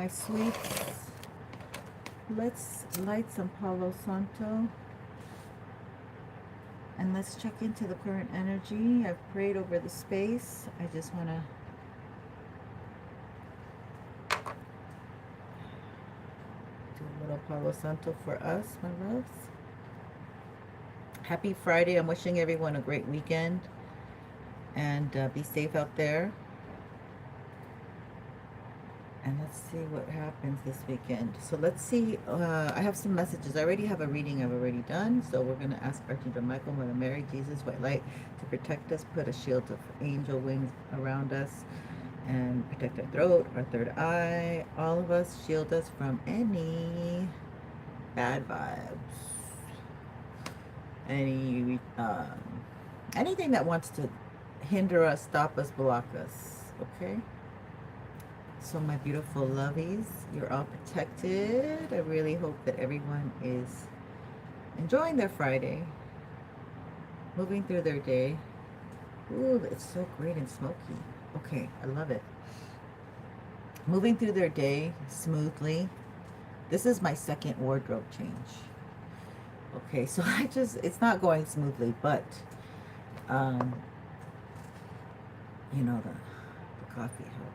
my sweets. Let's light some Palo Santo. And let's check into the current energy. I've prayed over the space. I just want to do a little Palo Santo for us, my loves. Happy Friday. I'm wishing everyone a great weekend. And be safe out there. And let's see what happens this weekend. So let's see. I have some messages. I already have a reading I've already done. So we're going to ask Archangel Michael, Mother Mary, Jesus, White Light to protect us. Put a shield of angel wings around us. And protect our throat, our third eye. All of us. Shield us from any bad vibes. Anything that wants to hinder us, stop us, block us. Okay? So my beautiful lovies, you're all protected. I really hope that everyone is enjoying their Friday, moving through their day. Ooh, it's so great and smoky. Okay, I love it. Moving through their day smoothly. This is my second wardrobe change. Okay, so it's not going smoothly, but, you know, the coffee helps.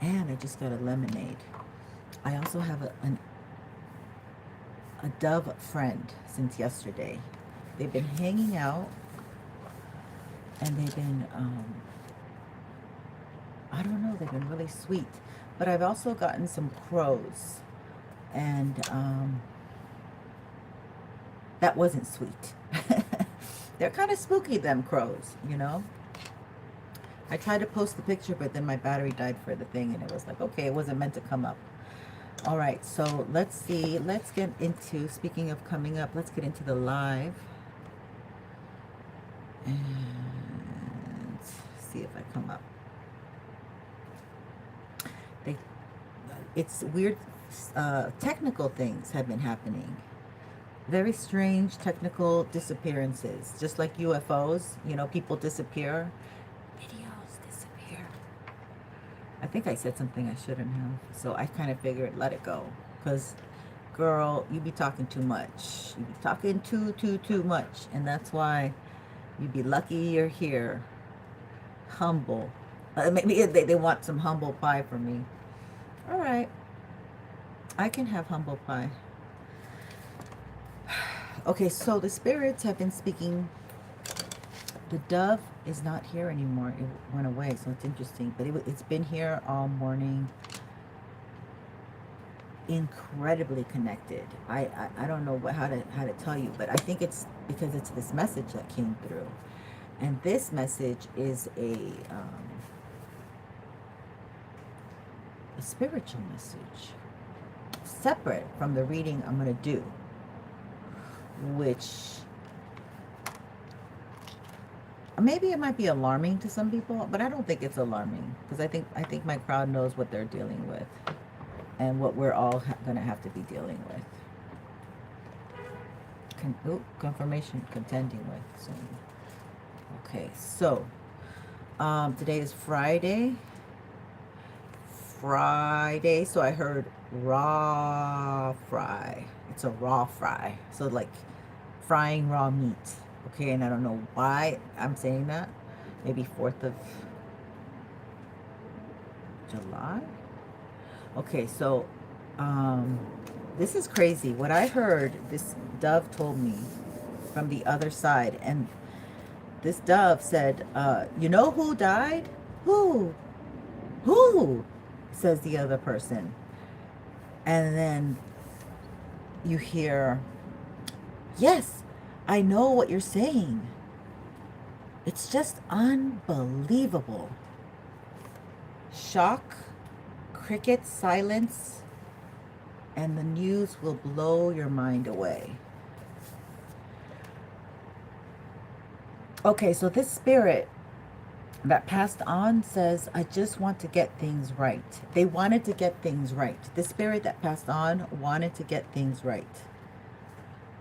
And I just got a lemonade. I also have a dove friend since yesterday. They've been hanging out, and they've been, I don't know, they've been really sweet. But I've also gotten some crows, and that wasn't sweet. They're kind of spooky, them crows, you know? I tried to post the picture, but then my battery died for the thing, and it was like, okay, it wasn't meant to come up. All right, so let's see. Let's get into, speaking of coming up, let's get into the live. And see if I come up. It's weird, technical things have been happening. Very strange technical disappearances. Just like UFOs, you know, people disappear. I think I said something I shouldn't have. So I kind of figured, let it go. Because, girl, you be talking too much. You be talking too much. And that's why you be lucky you're here. Humble. Maybe they want some humble pie from me. All right. I can have humble pie. Okay, so the spirits have been speaking. The dove is not here anymore. It went away, so it's interesting. But it's been here all morning. Incredibly connected. I don't know how to tell you, but I think it's because it's this message that came through, and this message is a spiritual message, separate from the reading I'm gonna do, which. Maybe it might be alarming to some people, but I don't think it's alarming, because I think my crowd knows what they're dealing with and what we're all gonna have to be dealing with. Confirmation, contending with. So, okay, so today is Friday. So I heard raw fry. It's a raw fry. So like frying raw meat. Okay, and I don't know why I'm saying that. Maybe 4th of July? Okay, so this is crazy. What I heard, this dove told me from the other side, and this dove said, you know who died? Who? Says the other person. And then you hear, yes, I know what you're saying. It's just unbelievable. Shock, cricket, silence, and the news will blow your mind away. Okay, so this spirit that passed on says, I just want to get things right. They wanted to get things right. The spirit that passed on wanted to get things right.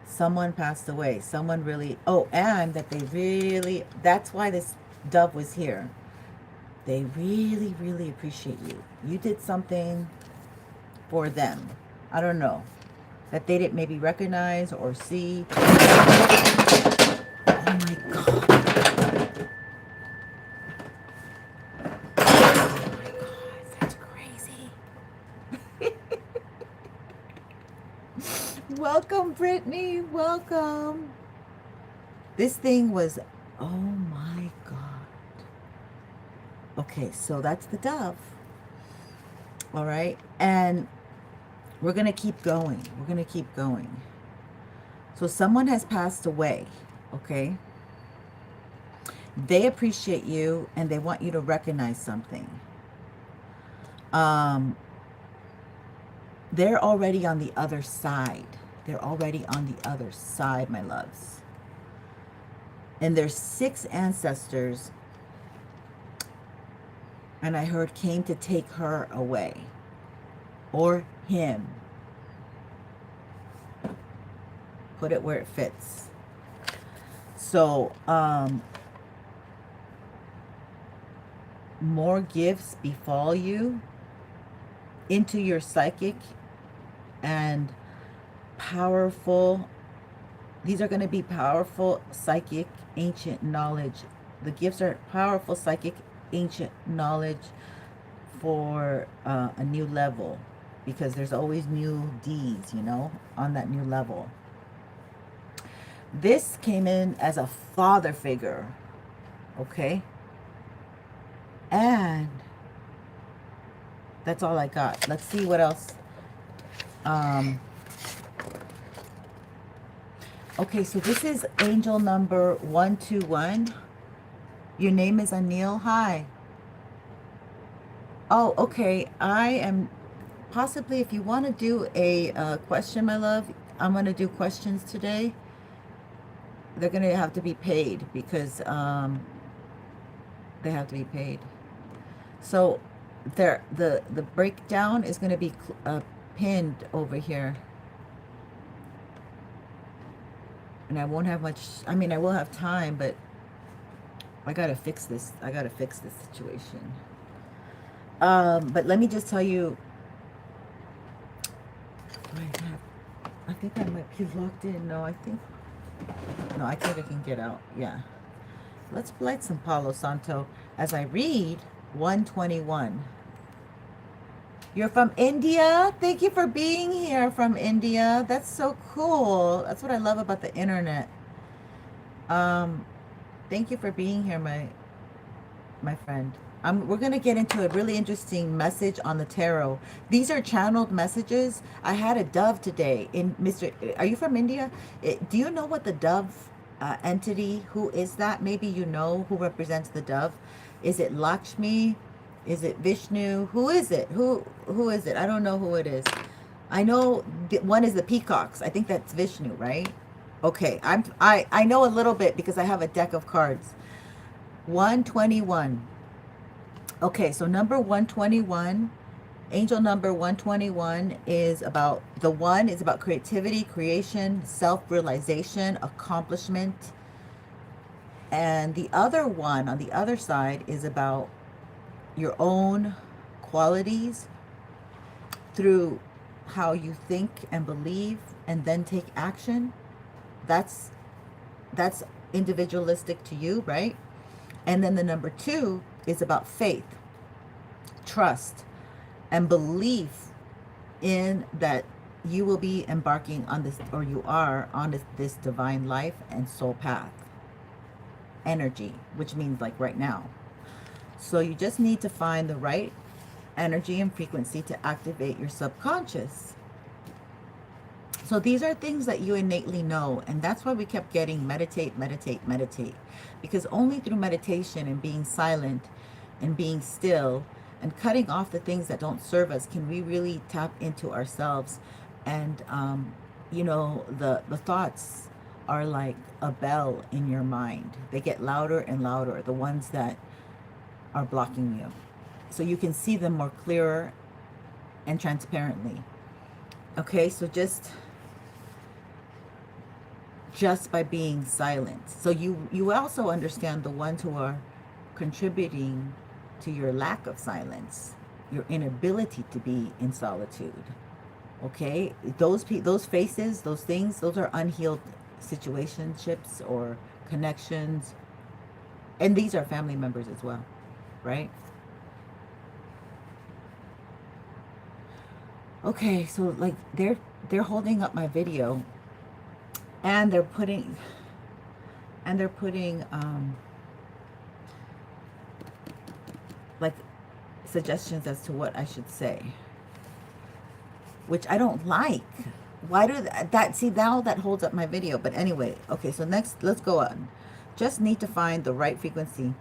Someone passed away. Someone really, and that they really, that's why this dove was here. They really, really appreciate you. You did something for them. I don't know. That they didn't maybe recognize or see. Oh my God. Oh my God. That's crazy. Welcome, Brittany. Welcome. This thing was, oh my God. Okay, so that's the dove. All right. And we're going to keep going. We're going to keep going. So someone has passed away. Okay. They appreciate you and they want you to recognize something. They're already on the other side. They're already on the other side, my loves. And there's 6 ancestors, and I heard came to take her away. Or him. Put it where it fits. So, more gifts befall you into your psychic and powerful. These are going to be powerful psychic ancient knowledge. The gifts are powerful psychic ancient knowledge for a new level, because there's always new D's, you know, on that new level. This came in as a father figure, okay? And that's all I got. Let's see what else. Okay, so this is angel number 121. Your name is Anil. Hi. Oh, okay. I am possibly, if you want to do a question, my love, I'm going to do questions today. They're going to have to be paid because they have to be paid. So the breakdown is going to be pinned over here. And I won't have much, I mean, I will have time, but I got to fix this. I got to fix this situation. But let me just tell you, I think I might be locked in. No, I think I can get out. Yeah. Let's light some Palo Santo as I read 121. You're from India? Thank you for being here from India. That's so cool. That's what I love about the internet. Thank you for being here, my friend. We're going to get into a really interesting message on the tarot. These are channeled messages. I had a dove today. Are you from India? Do you know what the dove entity, who is that? Maybe you know who represents the dove. Is it Lakshmi? Is it Vishnu? Who is it? Who is it? I don't know who it is. I know one is the peacocks. I think that's Vishnu, right? Okay, I know a little bit because I have a deck of cards. 121. Okay, so number 121, angel number 121 is about, the one is about creativity, creation, self-realization, accomplishment. And the other one on the other side is about your own qualities through how you think and believe and then take action. That's individualistic to you, right? And then the number 2 is about faith, trust, and belief in that you will be embarking on this, or you are on this divine life and soul path energy, which means like right now. So you just need to find the right energy and frequency to activate your subconscious. So these are things that you innately know, and that's why we kept getting meditate, meditate, meditate, because only through meditation and being silent and being still and cutting off the things that don't serve us can we really tap into ourselves. And you know, the thoughts are like a bell in your mind. They get louder and louder, the ones that are blocking you, so you can see them more clearer and transparently. Okay, so just by being silent. So you also understand the ones who are contributing to your lack of silence, your inability to be in solitude. Okay, those faces, those things, those are unhealed situationships or connections, and these are family members as well, right? Okay, so like they're holding up my video, and they're putting like suggestions as to what I should say, which I don't like. Why do that? See, now that holds up my video. But anyway, okay, so next, let's go on. Just need to find the right frequency.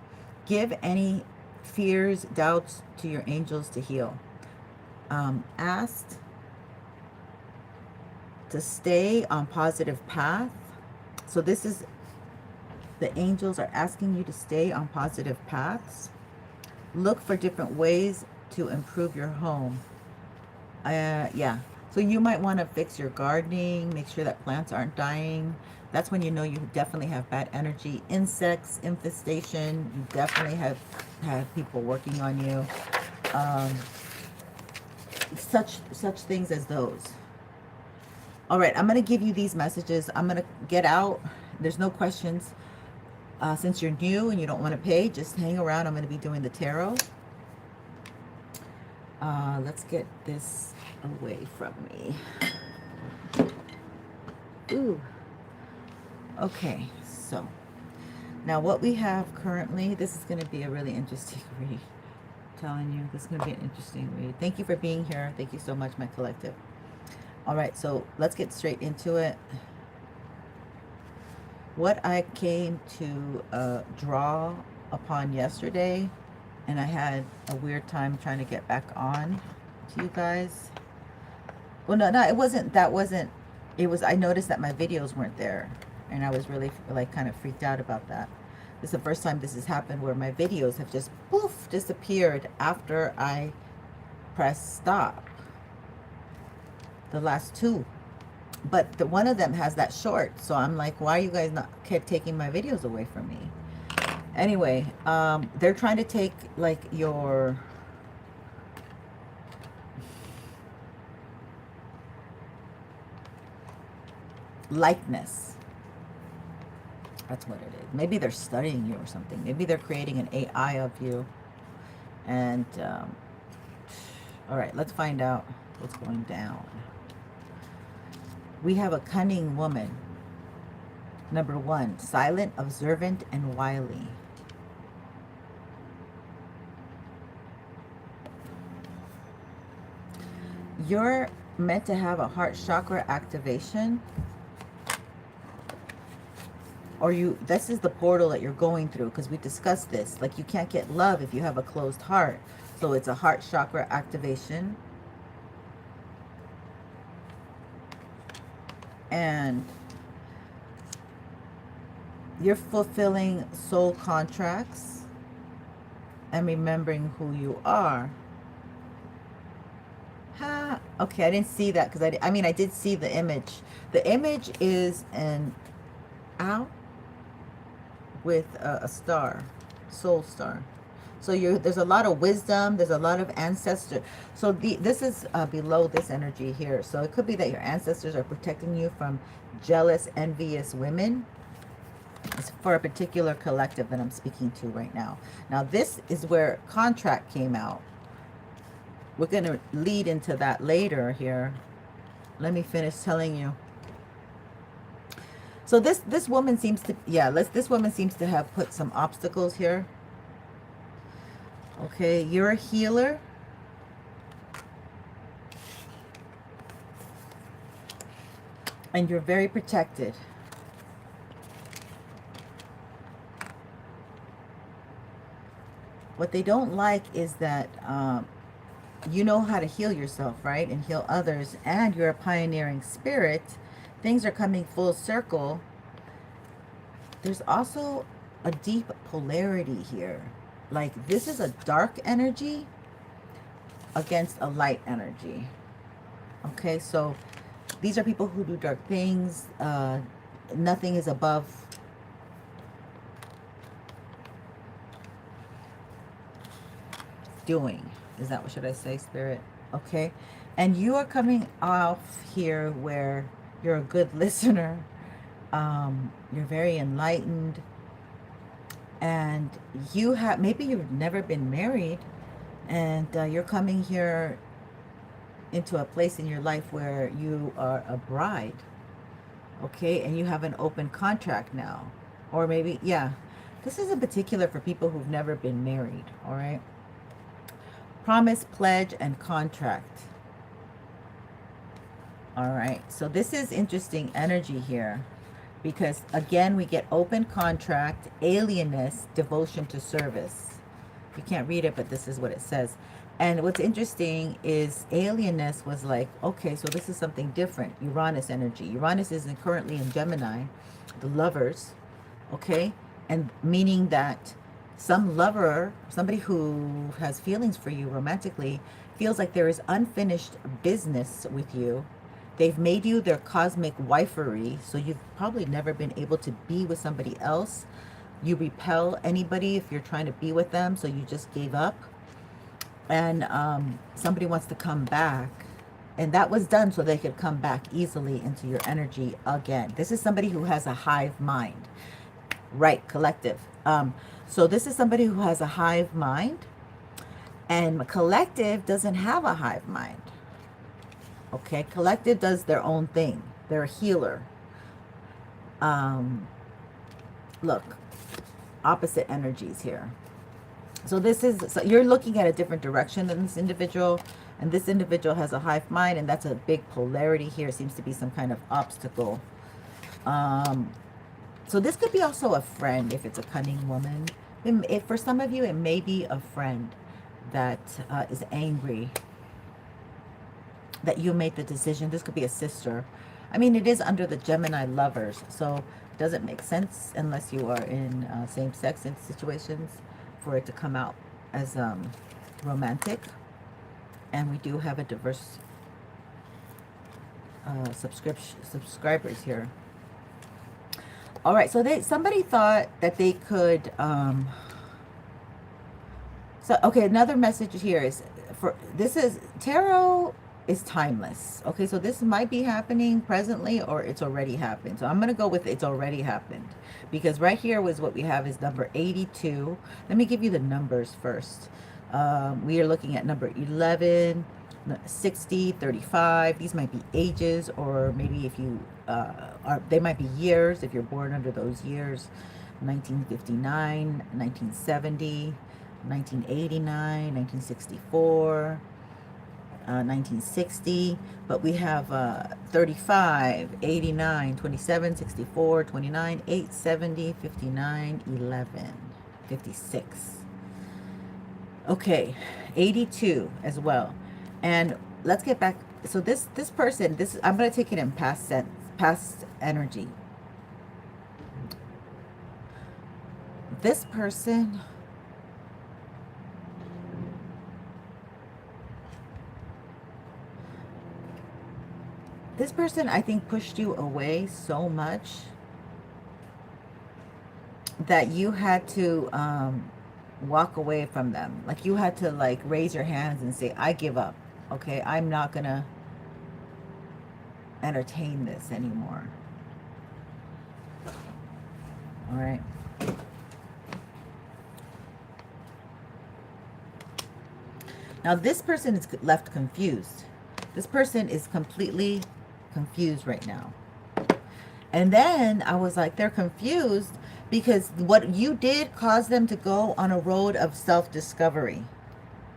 Give any fears, doubts to your angels to heal. Asked to stay on positive path. So this is, the angels are asking you to stay on positive paths. Look for different ways to improve your home. Yeah. So you might want to fix your gardening, make sure that plants aren't dying. That's when you know you definitely have bad energy. Insects, infestation, you definitely have people working on you. Such things as those. All right, I'm going to give you these messages. I'm going to get out. There's no questions. Since you're new and you don't want to pay, just hang around. I'm going to be doing the tarot. Let's get this away from me. Ooh. Okay, so now what we have currently, this is going to be a really interesting read. I'm telling you, this is going to be an interesting read. Thank you for being here. Thank you so much, my collective. All right, so let's get straight into it. What I came to draw upon yesterday, and I had a weird time trying to get back on to you guys. Well, no, it wasn't, it was, I noticed that my videos weren't there, and I was really like kind of freaked out about that. This is the first time this has happened where my videos have just poof disappeared after I pressed stop. The last two, but the one of them has that short, so I'm like, why are you guys not kept taking my videos away from me? Anyway, they're trying to take like your likeness. That's what it is. Maybe they're studying you or something. Maybe they're creating an AI of you. And all right, let's find out what's going down. We have a cunning woman. Number 1, silent, observant, and wily. You're meant to have a heart chakra activation. Or this is the portal that you're going through, because we discussed this. Like, you can't get love if you have a closed heart. So it's a heart chakra activation. And you're fulfilling soul contracts and remembering who you are. Okay, I didn't see that, because I mean, I did see the image. The image is an owl with a star, soul star. So there's a lot of wisdom, there's a lot of ancestor. So this is below this energy here. So it could be that your ancestors are protecting you from jealous, envious women. It's for a particular collective that I'm speaking to right now. Now this is where contract came out. We're going to lead into that later here. Let me finish telling you. So this woman seems to, this woman seems to have put some obstacles here. Okay, you're a healer. And you're very protected. What they don't like is that you know how to heal yourself, right? And heal others. And you're a pioneering spirit. Things are coming full circle. There's also a deep polarity here. Like, this is a dark energy against a light energy. Okay, so these are people who do dark things. Nothing is above. doing. Is that what should I say, Spirit? Okay. And you are coming off here where you're a good listener. You're very enlightened. And you have, maybe you've never been married, and you're coming here into a place in your life where you are a bride. Okay. And you have an open contract now. Or maybe, yeah. This is in particular for people who've never been married. All right. Promise, pledge, and contract. All right. So this is interesting energy here. Because again, we get open contract, alienness, devotion to service. You can't read it, but this is what it says. And what's interesting is alienness was like, okay, so this is something different. Uranus energy. Uranus is currently in Gemini, the lovers, okay? And meaning that some lover, somebody who has feelings for you romantically, feels like there is unfinished business with you. They've made you their cosmic wifery, so you've probably never been able to be with somebody else. You repel anybody if you're trying to be with them, so you just gave up. And somebody wants to come back, and that was done so they could come back easily into your energy again. This is somebody who has a hive mind, right? Collective. So this is somebody who has a hive mind, and collective doesn't have a hive mind. Okay, collective does their own thing. They're a healer. Look, opposite energies here. So this is, so you're looking at a different direction than this individual, and this individual has a hive mind, and that's a big polarity here. Seems to be some kind of obstacle. So this could be also a friend if it's a cunning woman. For some of you, it may be a friend that is angry that you made the decision. This could be a sister. I mean, it is under the Gemini lovers, so it doesn't make sense unless you are in same-sex situations for it to come out as romantic. And we do have a diverse subscribers here. All right, so somebody thought that they could so okay, another message here is tarot is timeless. Okay, so this might be happening presently, or it's already happened. So I'm going to go with it's already happened, because right here was what we have is number 82. Let me give you the numbers first. We are looking at number 11, 60, 35. These might be ages, or maybe if you they might be years if you're born under those years. 1959, 1970, 1989, 1964, 1960, but we have 35, 89, 27, 64, 29, 8, 70, 59, 11, 56. Okay, 82 as well. And let's get back. So this person, I'm going to take it in past sense, past energy. This person, I think, pushed you away so much that you had to walk away from them. Like you had to like raise your hands and say, I give up. Okay, I'm not gonna entertain this anymore. All right. Now this person is left confused. This person is completely confused right now. And then I was like, they're confused because what you did caused them to go on a road of self-discovery.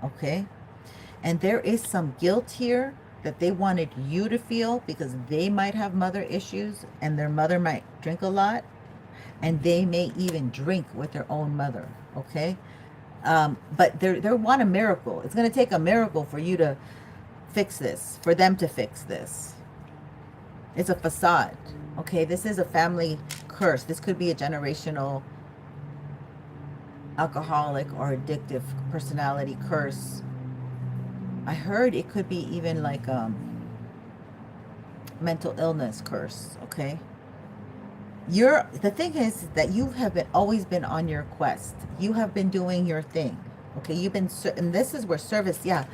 Okay? And there is some guilt here that they wanted you to feel, because they might have mother issues and their mother might drink a lot, and they may even drink with their own mother. Okay? But they want a miracle. It's going to take a miracle for you to fix this, for them to fix this. It's a facade. Okay, this is a family curse. This could be a generational alcoholic or addictive personality curse. I heard it could be even like mental illness curse. Okay, the thing is that you have always been on your quest. You have been doing your thing. Okay, you've been, and this is where service, yeah.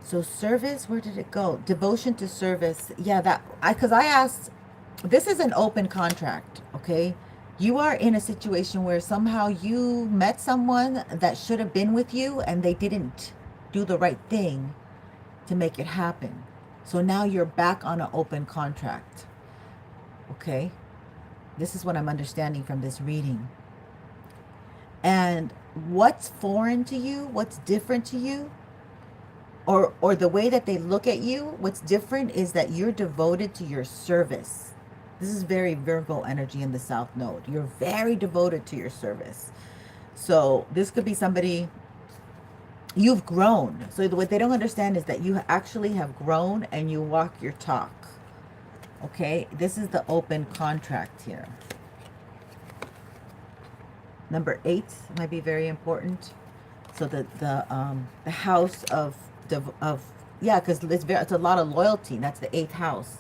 So service, where did it go? Devotion to service. Yeah, because I asked, this is an open contract, okay? You are in a situation where somehow you met someone that should have been with you and they didn't do the right thing to make it happen. So now you're back on an open contract, okay? This is what I'm understanding from this reading. And what's foreign to you, what's different to you, or the way that they look at you, what's different is that you're devoted to your service. This is very Virgo energy in the South Node. You're very devoted to your service. So this could be somebody, you've grown. So what they don't understand is that you actually have grown and you walk your talk. Okay, this is the open contract here. Number 8 might be very important. So the house of yeah, because it's a lot of loyalty. That's the 8th house.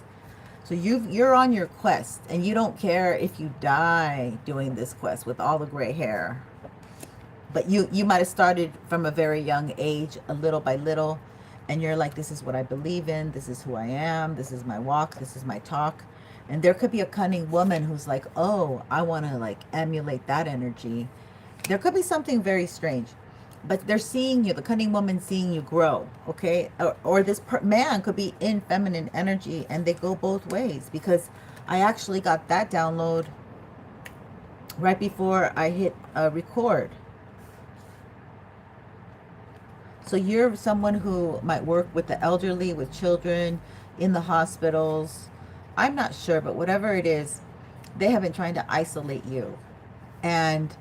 So you're on your quest, and you don't care if you die doing this quest with all the gray hair. But you might have started from a very young age, a little by little, and you're like, this is what I believe in, this is who I am, this is my walk, this is my talk. And there could be a cunning woman who's like, oh, I want to like emulate that energy. There could be something very strange, but they're seeing you, the cunning woman seeing you grow, okay? Or this man could be in feminine energy, and they go both ways, because I actually got that download right before I hit record. So you're someone who might work with the elderly, with children, in the hospitals. I'm not sure, but whatever it is, they have been trying to isolate you. And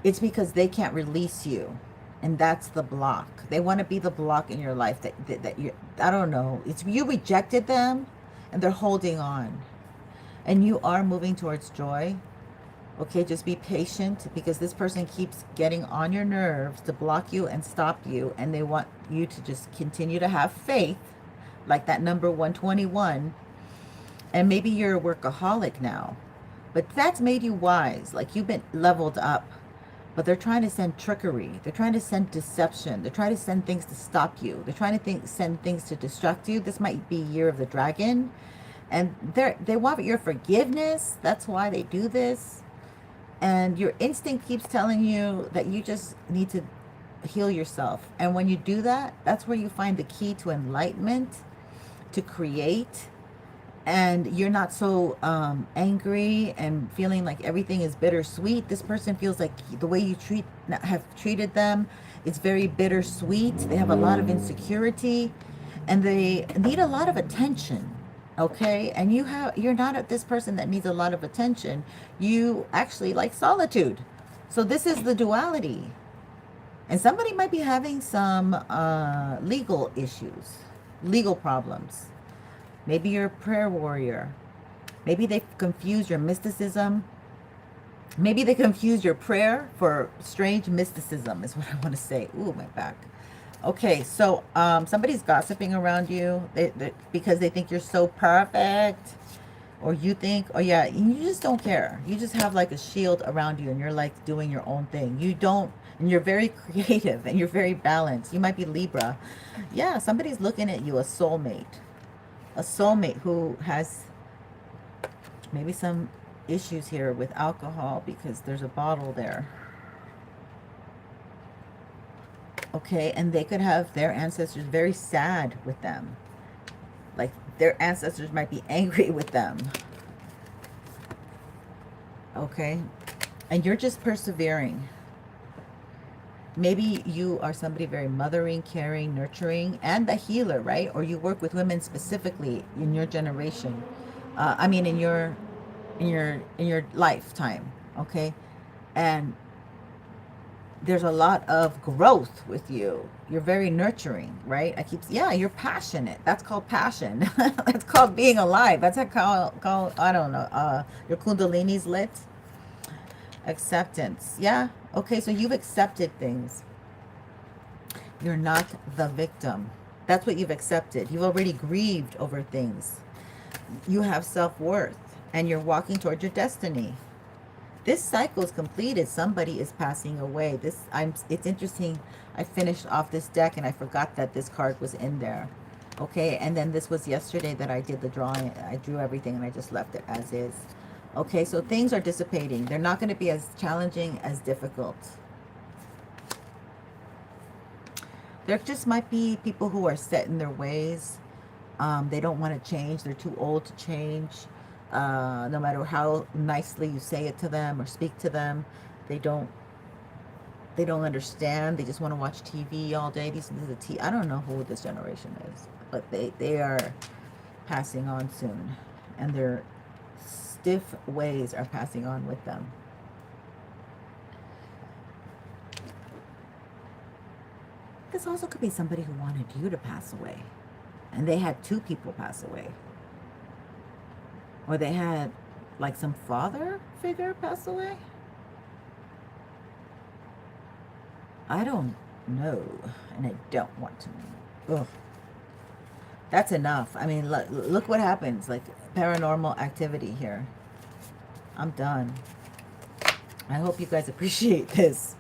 it's because they can't release you. And that's the block. They want to be the block in your life that you, I don't know. It's you rejected them and they're holding on. And you are moving towards joy. Okay, just be patient, because this person keeps getting on your nerves to block you and stop you. And they want you to just continue to have faith, like that number 121. And maybe you're a workaholic now, but that's made you wise. Like you've been leveled up, but they're trying to send trickery. They're trying to send deception. They're trying to send things to stop you. They're trying to send things to distract you. This might be Year of the Dragon. And they want your forgiveness. That's why they do this. And your instinct keeps telling you that you just need to heal yourself. And when you do that, that's where you find the key to enlightenment, to create. And you're not so angry and feeling like everything is bittersweet. This person feels like the way you have treated them, it's very bittersweet. They have a lot of insecurity, and they need a lot of attention. Okay, and you're not this person that needs a lot of attention. You actually like solitude. So this is the duality. And somebody might be having some legal issues, legal problems. Maybe you're a prayer warrior. Maybe they confuse your mysticism. Maybe they confuse your prayer for strange mysticism, is what I want to say. Ooh, my back. Okay, so somebody's gossiping around you because they think you're so perfect, or you think, oh yeah, you just don't care. You just have like a shield around you, and you're like doing your own thing. You don't, and you're very creative, and you're very balanced. You might be Libra. Yeah, somebody's looking at you, a soulmate who has maybe some issues here with alcohol, because there's a bottle there. Okay, and they could have their ancestors very sad with them. Like their ancestors might be angry with them. Okay, and you're just persevering. Maybe you are somebody very mothering, caring, nurturing, and a healer, right? Or you work with women specifically in your generation. I mean, in your lifetime, okay? And there's a lot of growth with you. You're very nurturing, right? Yeah, you're passionate. That's called passion. That's called being alive. That's called I don't know, your kundalini's lit. Acceptance. Yeah. Okay, so you've accepted things. You're not the victim. That's what you've accepted. You've already grieved over things. You have self-worth, and you're walking towards your destiny. this cycle is completed. Somebody is passing away. It's interesting. I finished off this deck and I forgot that this card was in there. Okay, and then this was yesterday that I did the drawing. I drew everything and I just left it as is. Okay, so things are dissipating. They're not going to be as challenging, as difficult. There just might be people who are set in their ways. They don't want to change. They're too old to change. No matter how nicely you say it to them or speak to them, they don't understand. They just want to watch TV all day. I don't know who this generation is, but they are passing on soon, and their stiff ways are passing on with them. This also could be somebody who wanted you to pass away, and they had two people pass away. Or they had like some father figure pass away. I don't know, and I don't want to know. Ugh. That's enough. I mean, look what happens. Like paranormal activity here. I'm done. I hope you guys appreciate this.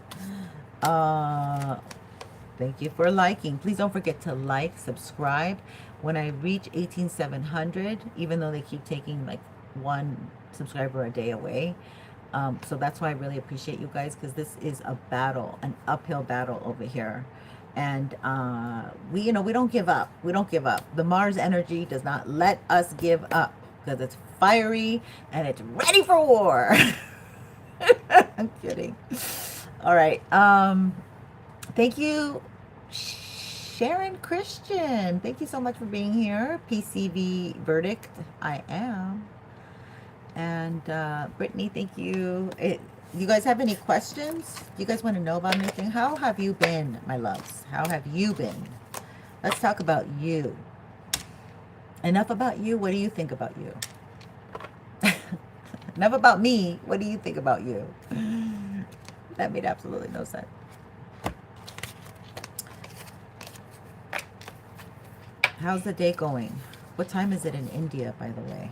Thank you for liking. Please don't forget to like, subscribe. When I reach 18,700, even though they keep taking like one subscriber a day away. So that's why I really appreciate you guys, because this is a battle, an uphill battle over here. And we don't give up. We don't give up. The Mars energy does not let us give up, because it's fiery and it's ready for war. I'm kidding. All right. Thank you, Sharon Christian. Thank you so much for being here. PCV verdict, I am. And Brittany, thank you. You guys have any questions? Do you guys want to know about anything? How have you been, my loves? How have you been? Let's talk about you. Enough about you. What do you think about you? Enough about me. What do you think about you? That made absolutely no sense. How's the day going? What time is it in India, by the way?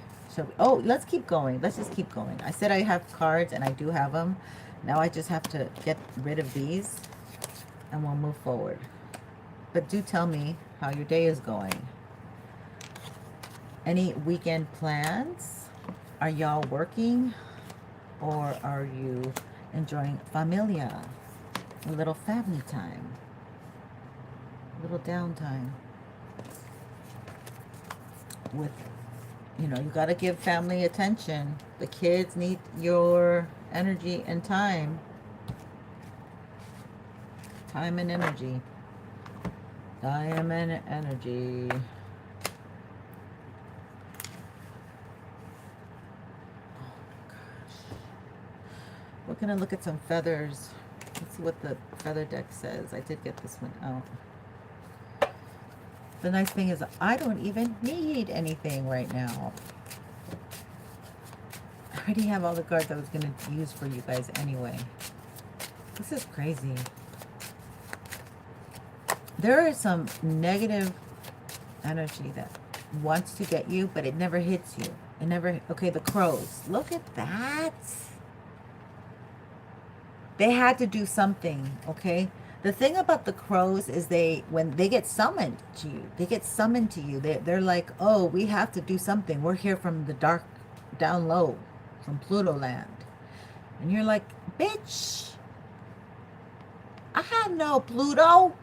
Oh, let's keep going. Let's just keep going. I said I have cards, and I do have them. Now I just have to get rid of these, and we'll move forward. But do tell me how your day is going. Any weekend plans? Are y'all working? Or are you enjoying familia? A little family time. A little downtime. With, you got to give family attention. The kids need your energy and time. Time and energy. Time and energy. Oh, gosh. We're going to look at some feathers. Let's see what the feather deck says. I did get this one out. The nice thing is I don't even need anything right now. I already have all the cards I was going to use for you guys anyway. This is crazy. There is some negative energy that wants to get you, but it never hits you. It never... Okay, the crows. Look at that. They had to do something, okay? The thing about the crows is when they get summoned to you, they're like, oh, we have to do something. We're here from the dark, down low, from Pluto land. And you're like, bitch, I know Pluto.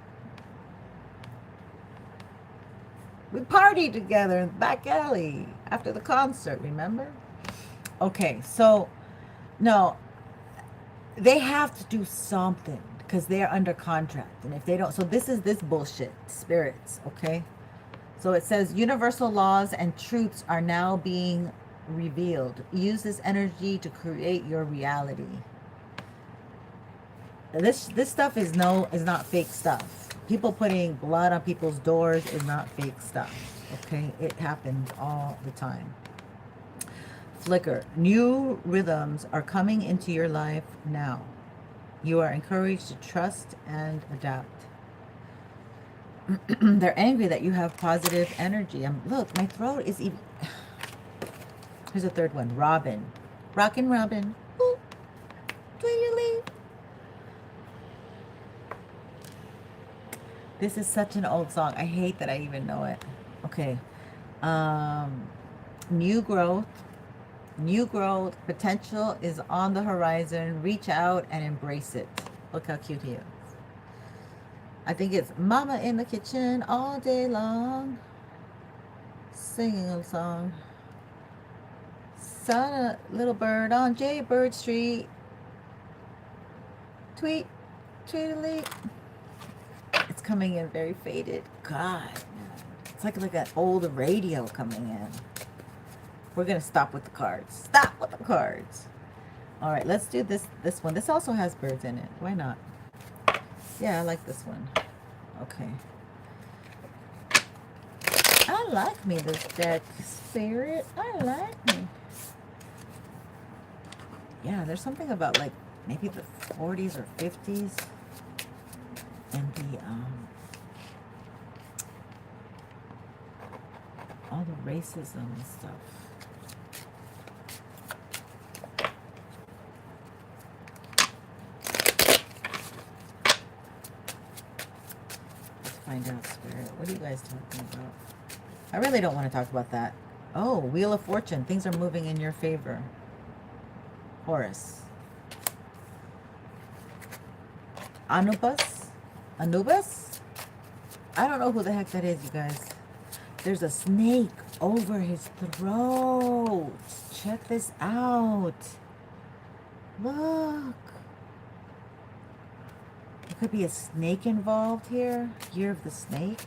We partied together in the back alley after the concert, remember? Okay, so, no, they have to do something. Because they're under contract. And if they don't... So this is this bullshit. Spirits. Okay? So it says, universal laws and truths are now being revealed. Use this energy to create your reality. This stuff is not fake stuff. People putting blood on people's doors is not fake stuff. Okay? It happens all the time. Flicker. New rhythms are coming into your life now. You are encouraged to trust and adapt. They're angry that you have positive energy. Look, my throat is even... Here's a third one. Robin. Rockin' Robin. Ooh. This is such an old song. I hate that I even know it. Okay. New growth. New growth. Potential is on the horizon. Reach out and embrace it. Look how cute he is. I think it's Mama in the kitchen all day long, singing a song. Son, a little bird on Jaybird Street. Tweet, tweetily. It's coming in very faded. God, it's like an old radio coming in. We're gonna stop with the cards. Stop with the cards. All right, let's do this one. This also has birds in it. Why not? Yeah, I like this one. Okay. I like me this deck, Spirit. I like me. Yeah, there's something about like maybe the 40s or 50s and the all the racism and stuff. Let's find out, Spirit. What are you guys talking about? I really don't want to talk about that. Oh, Wheel of Fortune. Things are moving in your favor. Horus. Anubis? Anubis? I don't know who the heck that is, you guys. There's a snake over his throat. Check this out. Look. There could be a snake involved here. Year of the Snake.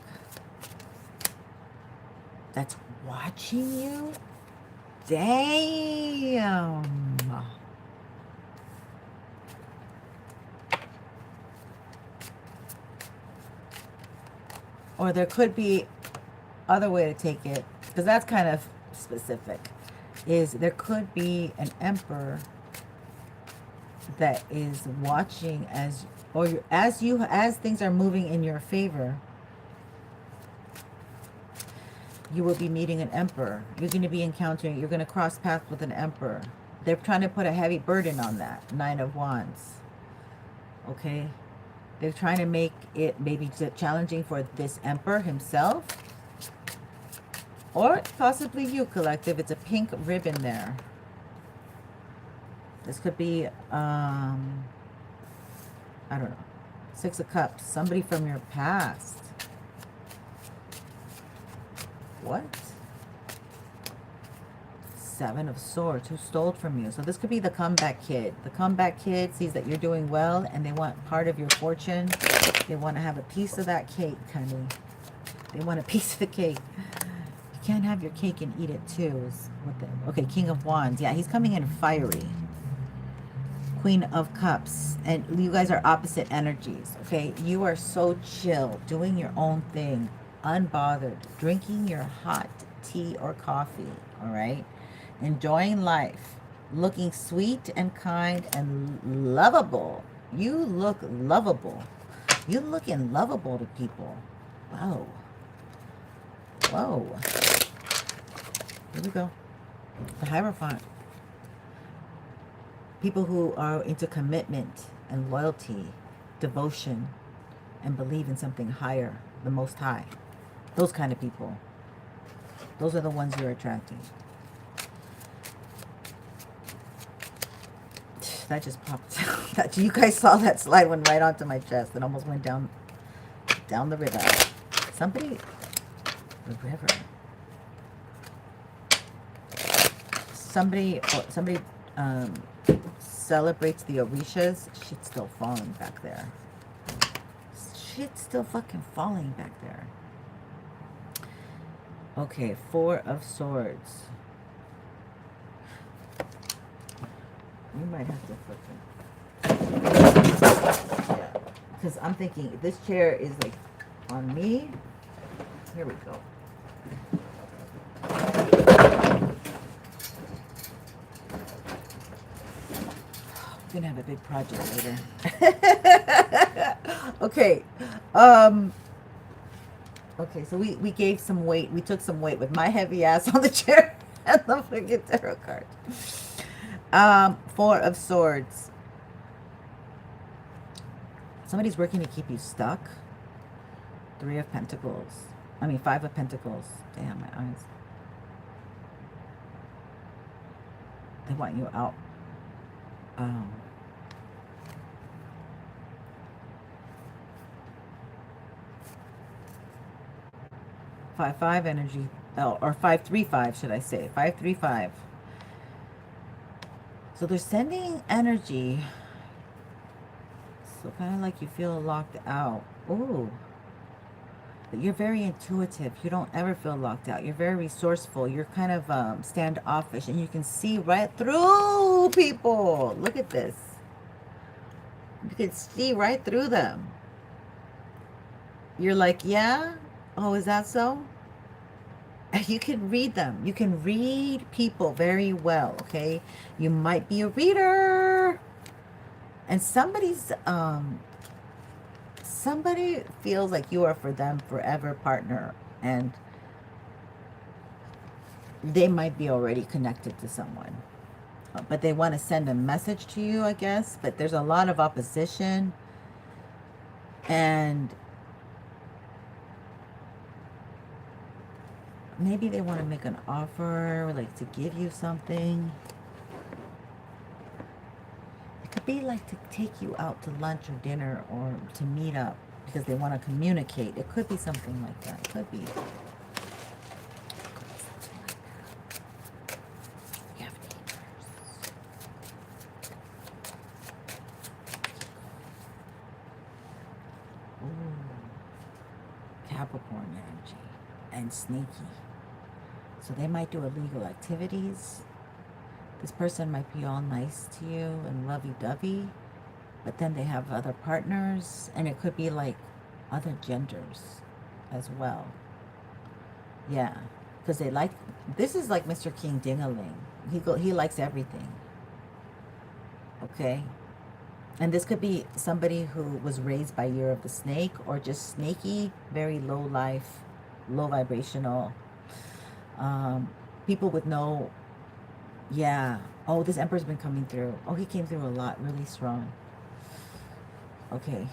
That's watching you? Damn. Or there could be other way to take it, because that's kind of specific, is there could be an emperor that is watching as, or as things are moving in your favor, you will be meeting an emperor. You're going to be encountering, you're going to cross paths with an emperor. They're trying to put a heavy burden on that. 9 of Wands. Okay? They're trying to make it maybe challenging for this emperor himself. Or possibly you, collective. It's a pink ribbon there. This could be, I don't know. 6 of Cups. Somebody from your past. What? 7 of Swords. Who stole from you? So this could be the comeback kid. The comeback kid sees that you're doing well and they want part of your fortune. They want to have a piece of that cake, honey. They want a piece of the cake. You can't have your cake and eat it too. Okay, King of Wands. Yeah, he's coming in fiery. Queen of Cups. And you guys are opposite energies. Okay, you are so chill, doing your own thing, unbothered, drinking your hot tea or coffee. All right, enjoying life, looking sweet and kind and lovable. You look lovable. You're looking lovable to people. Wow. Whoa. Here we go. The Hierophant. People who are into commitment and loyalty, devotion, and believe in something higher, the Most High. Those kind of people. Those are the ones you're attracting. That just popped out. That, you guys saw that slide went right onto my chest. It almost went down the river. Somebody, the river. Somebody celebrates the Orishas. Shit's still falling back there. Shit's still fucking falling back there. Okay, 4 of Swords. You might have to flip it. Yeah. Because I'm thinking, if this chair is like on me, here we go. We're gonna have a big project later. Okay. Okay, so we gave some weight. We took some weight with my heavy ass on the chair and the freaking tarot card. 4 of Swords. Somebody's working to keep you stuck. Three of Pentacles. I mean, Five of Pentacles. Damn, my eyes. They want you out. Um, five energy. Oh, or 535, should I say. 535. So they're sending energy. So kind of like you feel locked out. Ooh. But you're very intuitive. You don't ever feel locked out. You're very resourceful. You're kind of standoffish. And you can see right through people. Look at this. You can see right through them. You're like, yeah? Oh, is that so? You can read them. You can read people very well, okay? You might be a reader. And somebody feels like you are for them forever partner, and they might be already connected to someone, but they want to send a message to you, I guess. But there's a lot of opposition, and maybe they want to make an offer, like to give you something. It could be like to take you out to lunch or dinner or to meet up because they want to communicate. It could be something like that. It could be. You have neighbors. Ooh. Capricorn energy and sneaky. So they might do illegal activities. This person might be all nice to you and lovey-dovey, but then they have other partners, and it could be like other genders as well. Yeah, because they like, this is like Mr. King Ding-a-ling. He likes everything. Okay? And this could be somebody who was raised by Year of the Snake, or just snaky, very low life, low vibrational. People with no, yeah. Oh, this Emperor's been coming through. Oh, he came through a lot, really strong. Okay,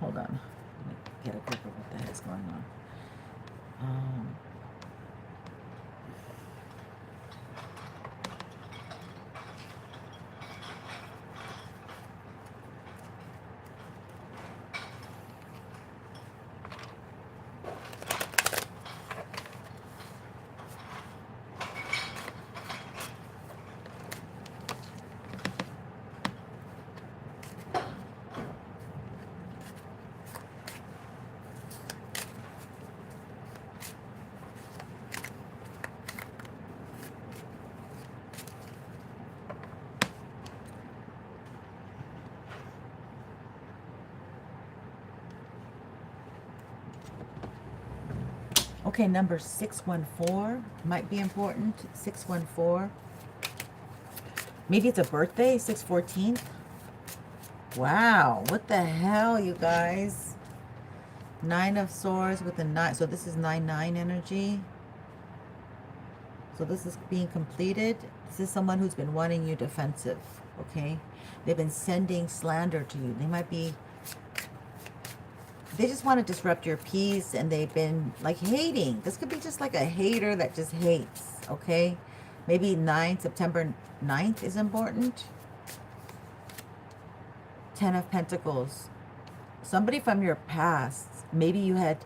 hold on. Let me get a grip of what the heck is going on. Okay, number 614 might be important. 614. Maybe it's a birthday, 6/14. Wow, what the hell, you guys? 9 of Swords with a 9. So this is 9/9 energy. So this is being completed. This is someone who's been wanting you defensive, okay? They've been sending slander to you. They might be, they just want to disrupt your peace, and they've been like hating. This could be just like a hater that just hates, okay? Maybe September 9th is important. 10 of Pentacles. Somebody from your past, maybe you had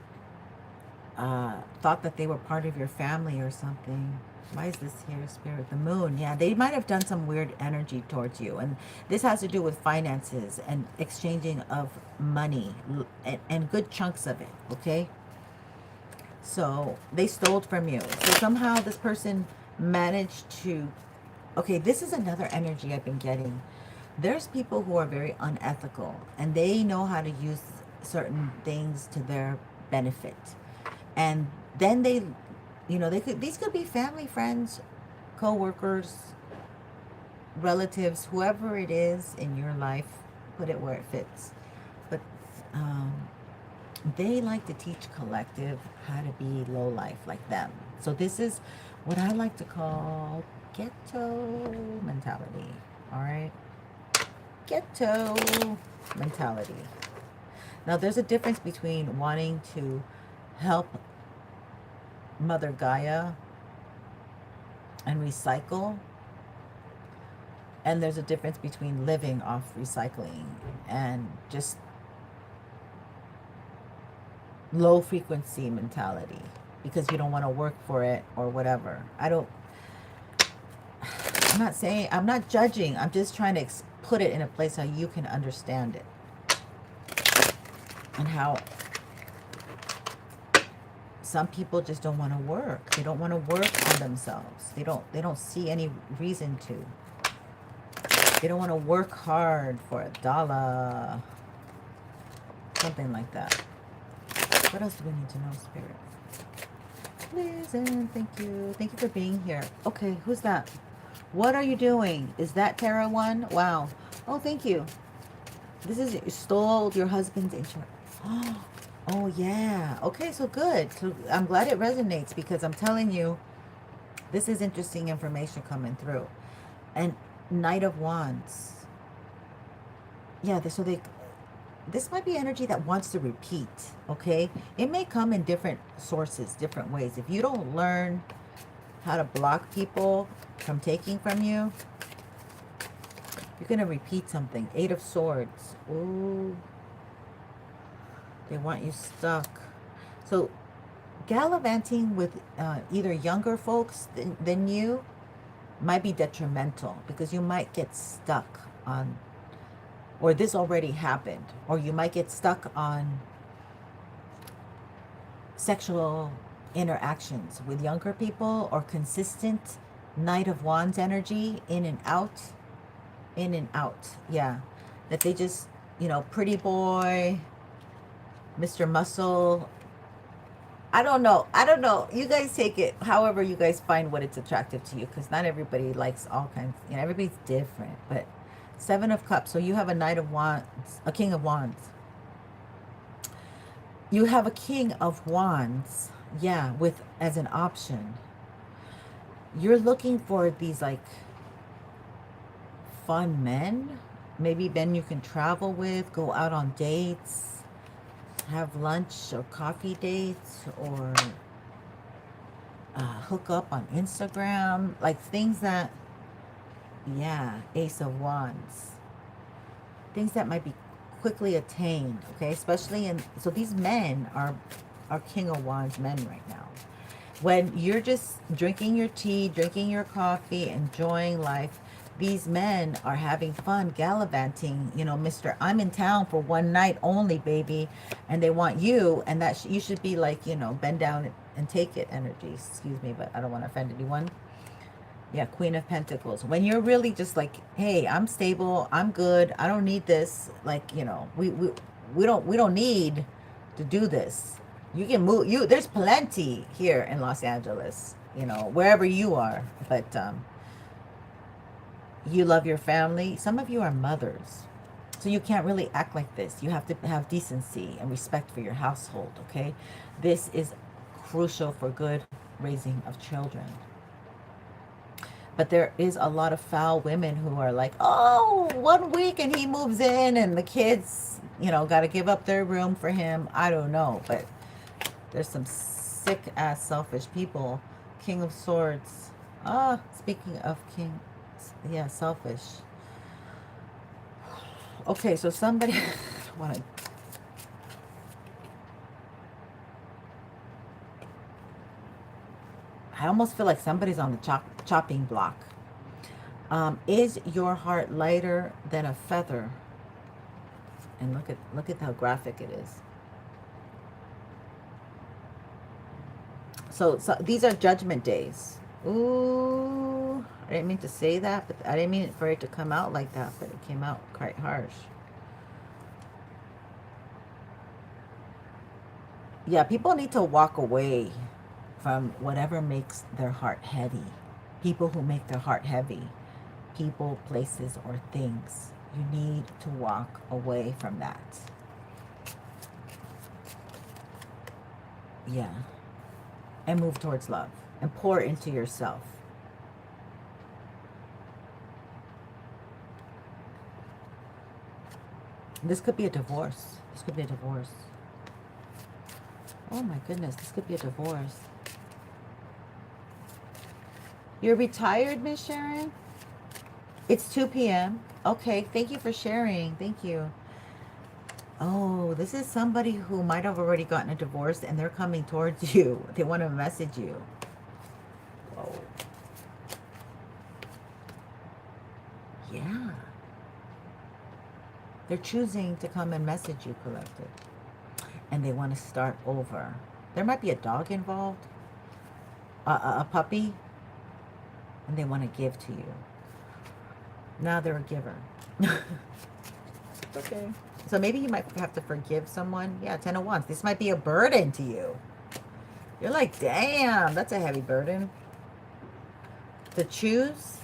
thought that they were part of your family or something. Why is this here, Spirit? The Moon. Yeah, they might have done some weird energy towards you. And this has to do with finances and exchanging of money and good chunks of it, okay? So they stole from you. So somehow this person managed to... Okay, this is another energy I've been getting. There's people who are very unethical, and they know how to use certain things to their benefit. And then they... You know, these could be family, friends, co-workers, relatives, whoever it is in your life, put it where it fits. But they like to teach collective how to be low life like them. So this is what I like to call ghetto mentality. All right? Ghetto mentality. Now, there's a difference between wanting to help Mother Gaia and recycle, and there's a difference between living off recycling and just low frequency mentality because you don't want to work for it or whatever. I'm not saying, I'm not judging. I'm just trying to put it in a place how you can understand it. And how some people just don't want to work. They don't want to work on themselves. They don't see any reason to. They don't want to work hard for $1. Something like that. What else do we need to know, Spirit? Listen, thank you. Thank you for being here. Okay, who's that? What are you doing? Is that Tarot 1? Wow. Oh, thank you. This is, you stole your husband's insurance. Oh, yeah. Okay, so good. So I'm glad it resonates because I'm telling you, this is interesting information coming through. And Knight of Wands. Yeah, so this might be energy that wants to repeat, okay? It may come in different sources, different ways. If you don't learn how to block people from taking from you, you're going to repeat something. 8 of Swords. Ooh. They want you stuck. So gallivanting with either younger folks than you might be detrimental because you might get stuck on, or this already happened, or you might get stuck on sexual interactions with younger people or consistent Knight of Wands energy, in and out. Yeah, that they just, you know, pretty boy, Mr. Muscle. I don't know. You guys take it however you guys find what it's attractive to you, because not everybody likes all kinds, you know, everybody's different. But 7 of Cups. So you have a Knight of Wands, a King of Wands. You have a King of Wands, yeah, with as an option. You're looking for these like fun men, maybe men you can travel with, go out on dates, have lunch or coffee dates, or hook up on Instagram, like things that, yeah, Ace of Wands, things that might be quickly attained, okay? Especially in, so these men are King of Wands men right now. When you're just drinking your tea, drinking your coffee, enjoying life, these men are having fun, gallivanting, you know, Mr. I'm in town for one night only, baby, and they want you, and that you should be like, you know, bend down and take it energy. Excuse me, but I don't want to offend anyone. Yeah, Queen of Pentacles. When you're really just like, hey, I'm stable, I'm good, I don't need this. Like, you know, we don't need to do this. You can move. There's plenty here in Los Angeles, you know, wherever you are. But you love your family. Some of you are mothers, so you can't really act like this. You have to have decency and respect for your household. Okay, this is crucial for good raising of children. But there is a lot of foul women who are like, oh, 1 week and he moves in and the kids, you know, got to give up their room for him. I don't know, but there's some sick ass selfish people. King of Swords. Speaking of king, yeah, selfish. Okay, so somebody want to. I almost feel like somebody's on the chopping block. Is your heart lighter than a feather? And look at how graphic it is. So these are judgment days. Ooh, I didn't mean to say that, but I didn't mean for it to come out like that, but it came out quite harsh. Yeah, people need to walk away from whatever makes their heart heavy. People who make their heart heavy. People, places, or things. You need to walk away from that. Yeah. And move towards love. And pour into yourself. This could be a divorce. This could be a divorce. Oh my goodness, this could be a divorce. You're retired, Miss Sharon? It's 2 p.m. Okay, thank you for sharing. Thank you. Oh, this is somebody who might have already gotten a divorce and they're coming towards you. They want to message you. Whoa. Yeah. They're choosing to come and message you, collective. And they want to start over. There might be a dog involved. A puppy. And they want to give to you. Now they're a giver. Okay. So maybe you might have to forgive someone. Yeah, 10 of Wands. This might be a burden to you. You're like, damn, that's a heavy burden. To choose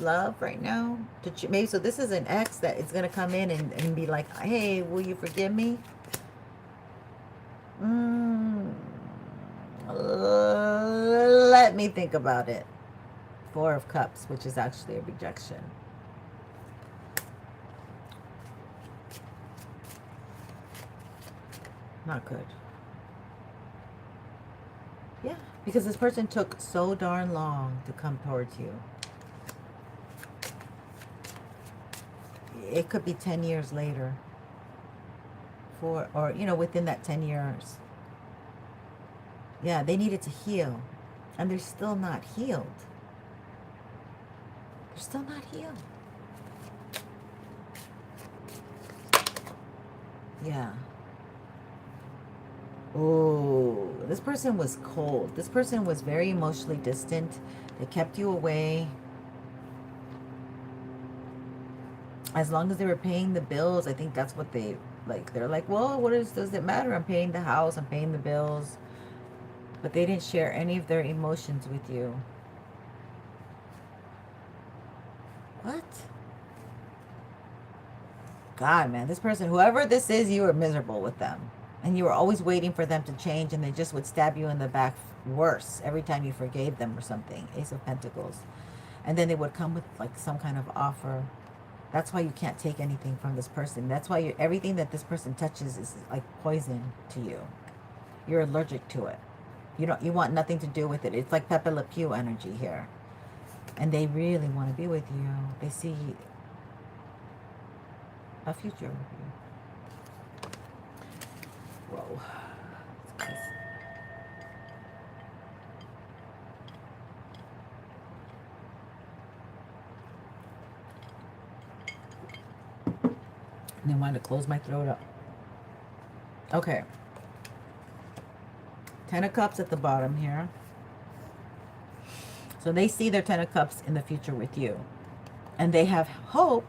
love right now. Maybe, so this is an ex that is going to come in and be like, hey, will you forgive me? Let me think about it. 4 of Cups, which is actually a rejection. Not good. Yeah, because this person took so darn long to come towards you. It could be 10 years later. Or, you know, within that 10 years. Yeah, they needed to heal. And they're still not healed. They're still not healed. Yeah. Oh, this person was cold. This person was very emotionally distant. They kept you away. As long as they were paying the bills, I think that's what they, like, they're like, well, does it matter? I'm paying the house, I'm paying the bills. But they didn't share any of their emotions with you. What? God, man, this person, whoever this is, you were miserable with them. And you were always waiting for them to change, and they just would stab you in the back worse every time you forgave them or something. Ace of Pentacles. And then they would come with like some kind of offer. That's why you can't take anything from this person. That's why everything that this person touches is like poison to you. You're allergic to it. You want nothing to do with it. It's like Pepe Le Pew energy here. And they really want to be with you. They see a future with you. Whoa. And they wanted to close my throat up. Okay. 10 of Cups at the bottom here. So they see their 10 of Cups in the future with you. And they have hope.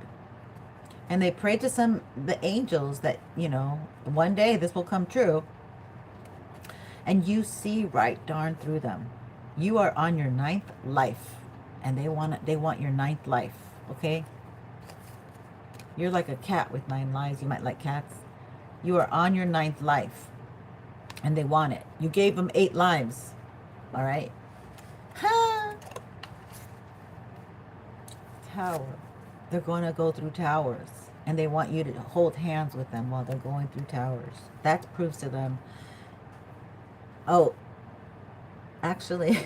And they pray to the angels that, you know, one day this will come true. And you see right darn through them. You are on your 9th life. And they want your 9th life. Okay? You're like a cat with 9 lives. You might like cats. You are on your 9th life. And they want it. You gave them 8 lives. All right? Ha! Tower. They're going to go through towers. And they want you to hold hands with them while they're going through towers. That proves to them. Oh, actually,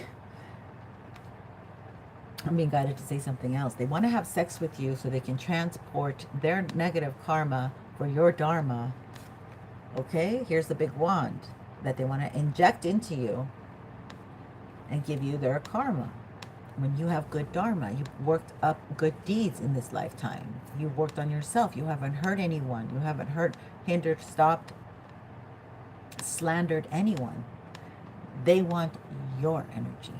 I'm being guided to say something else. They want to have sex with you so they can transport their negative karma for your dharma. Okay? Here's the big wand that they want to inject into you and give you their karma. When you have good dharma, you've worked up good deeds in this lifetime. You've worked on yourself. You haven't hurt anyone. You haven't hurt, hindered, stopped, slandered anyone. They want your energy.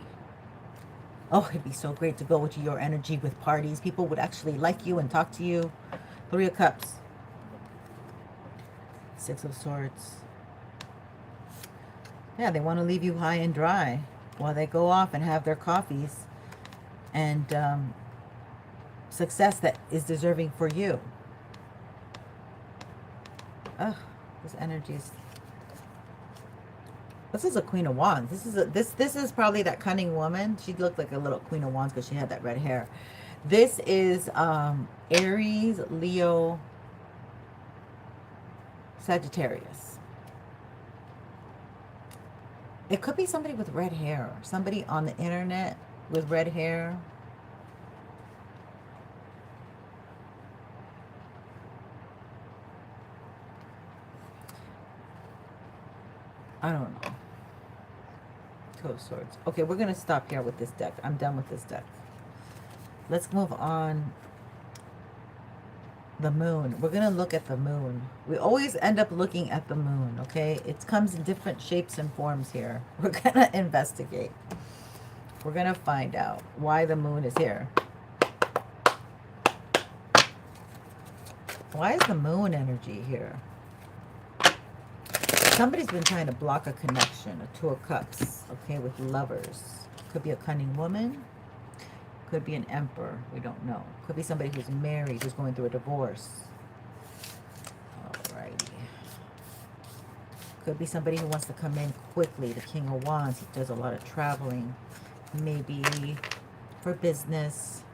Oh, it'd be so great to go with your energy with parties. People would actually like you and talk to you. 3 of Cups. 6 of Swords. Yeah, they want to leave you high and dry while they go off and have their coffees and success that is deserving for you. Ugh, this energy is... This is a Queen of Wands. This is probably that cunning woman. She looked like a little Queen of Wands because she had that red hair. This is Aries, Leo, Sagittarius. It could be somebody with red hair. Somebody on the internet with red hair. I don't know. Two of Swords. Okay, we're going to stop here with this deck. I'm done with this deck. Let's move on. The moon. We're going to look at the moon. We always end up looking at the moon, okay? It comes in different shapes and forms here. We're going to investigate. We're going to find out why the moon is here. Why is the moon energy here? Somebody's been trying to block a connection, a Two of Cups, okay, with lovers. Could be a cunning woman. Could be an emperor. We don't know. Could be somebody who's married, who's going through a divorce. Alrighty. Could be somebody who wants to come in quickly. The King of Wands. He does a lot of traveling. Maybe for business.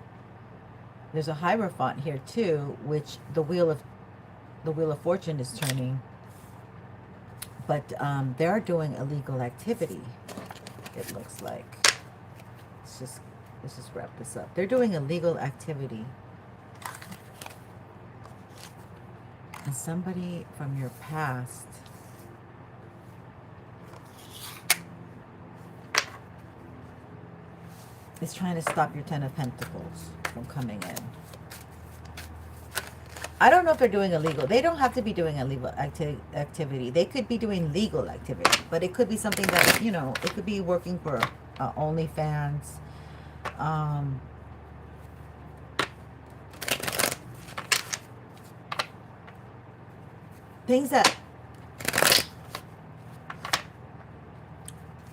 There's a Hierophant here too, which the Wheel of Fortune is turning. But they are doing illegal activity, it looks like. Let's just wrap this up. They're doing illegal activity. And somebody from your past is trying to stop your Ten of Pentacles from coming in. I don't know if they're doing illegal. They don't have to be doing illegal activity. They could be doing legal activity. But it could be something that, you know, it could be working for OnlyFans. Things that,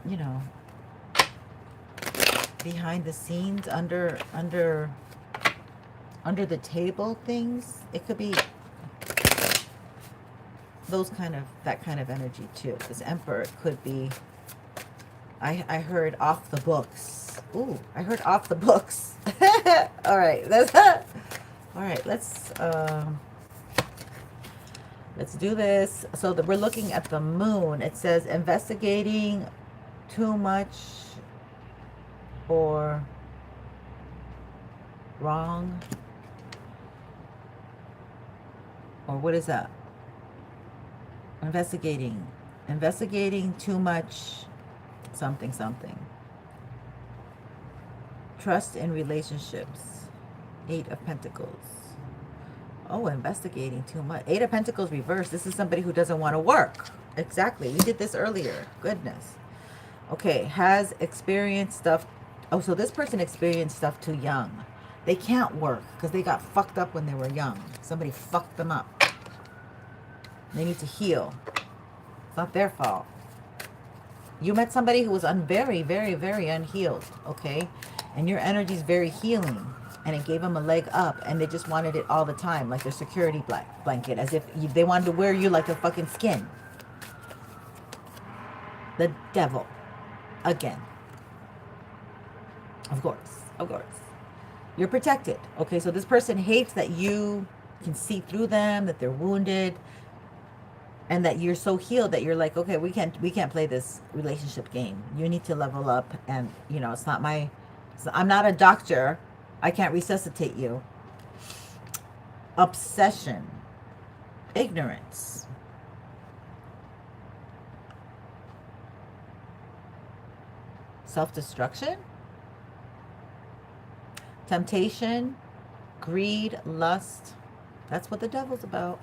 you know, behind the scenes, under the table things. It could be that kind of energy too. This Emperor could be, I heard off the books. Ooh, I heard off the books. All right, all right, let's do this. So that we're looking at the moon. It says investigating too much or wrong. Or what is that? Investigating too much something. Trust in relationships. 8 of Pentacles. Oh, investigating too much. 8 of Pentacles reversed. This is somebody who doesn't want to work. Exactly. We did this earlier. Goodness. Okay. Has experienced stuff. Oh, so this person experienced stuff too young. They can't work because they got fucked up when they were young. Somebody fucked them up. They need to heal. It's not their fault. You met somebody who was very, very, very unhealed, okay? And your energy is very healing. And it gave them a leg up. And they just wanted it all the time. Like their security blanket. As if they wanted to wear you like a fucking skin. The Devil. Again. Of course. Of course. You're protected. Okay, so this person hates that you can see through them, that they're wounded, and that you're so healed that you're like, okay, we can't play this relationship game. You need to level up, and you know, I'm not a doctor. I can't resuscitate you. Obsession. Ignorance. Self-destruction. Temptation, greed, lust. That's what the Devil's about.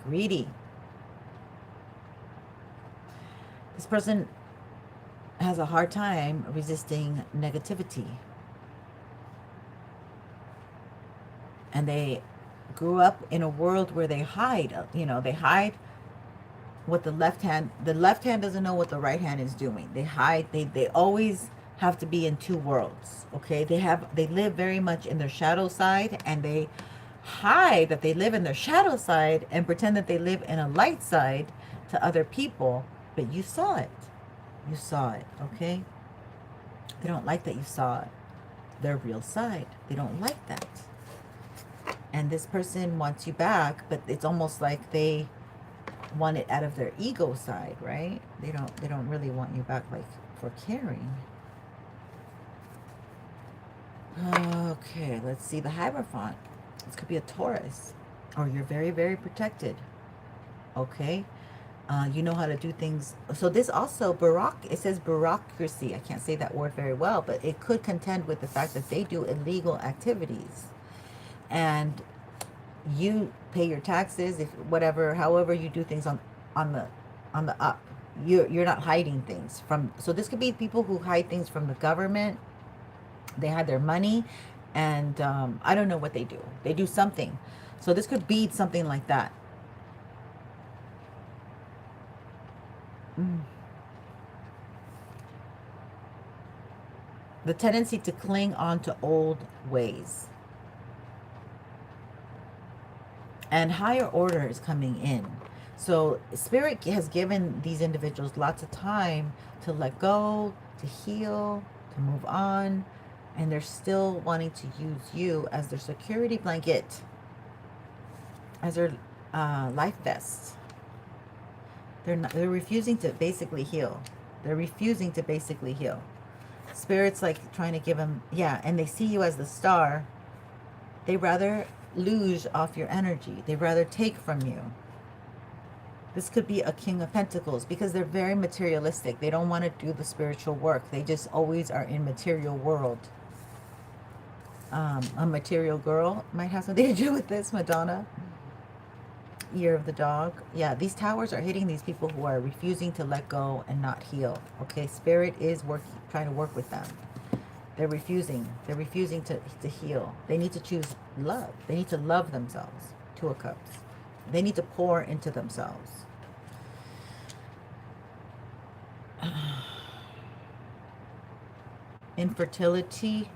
Greedy. This person has a hard time resisting negativity. And they grew up in a world where they hide. You know, they hide what the left hand doesn't know what the right hand is doing. They hide. They always have to be in two worlds. Okay, they live very much in their shadow side, and they hide that they live in their shadow side and pretend that they live in a light side to other people. But you saw it. You saw it. Okay, they don't like that you saw it. Their real side. They don't like that. And this person wants you back, but it's almost like they want it out of their ego side, right? They don't really want you back like for caring. Okay, let's see the Hierophant. This could be a Taurus, or you're very, very protected. Okay, you know how to do things. So this also it says bureaucracy. I can't say that word very well, but it could contend with the fact that they do illegal activities, and you pay your taxes, if whatever, however you do things on the on the up. You're not hiding things from. So this could be people who hide things from the government. They hide their money, and I don't know what they do. They do something. So this could be something like that. The tendency to cling on to old ways. And higher order is coming in. So Spirit has given these individuals lots of time to let go, to heal, to move on. And they're still wanting to use you as their security blanket, as their life vest. They're refusing to basically heal. They're refusing to basically heal. Spirit's like trying to give them, yeah, and they see you as the star. They rather lose off your energy. They rather take from you. This could be a King of Pentacles because they're very materialistic. They don't want to do the spiritual work. They just always are in material world. A material girl might have something to do with this, Madonna. Year of the dog. Yeah, these towers are hitting these people who are refusing to let go and not heal. Okay, Spirit is trying to work with them. They're refusing. They're refusing to heal. They need to choose love. They need to love themselves. Two of Cups. They need to pour into themselves. Infertility.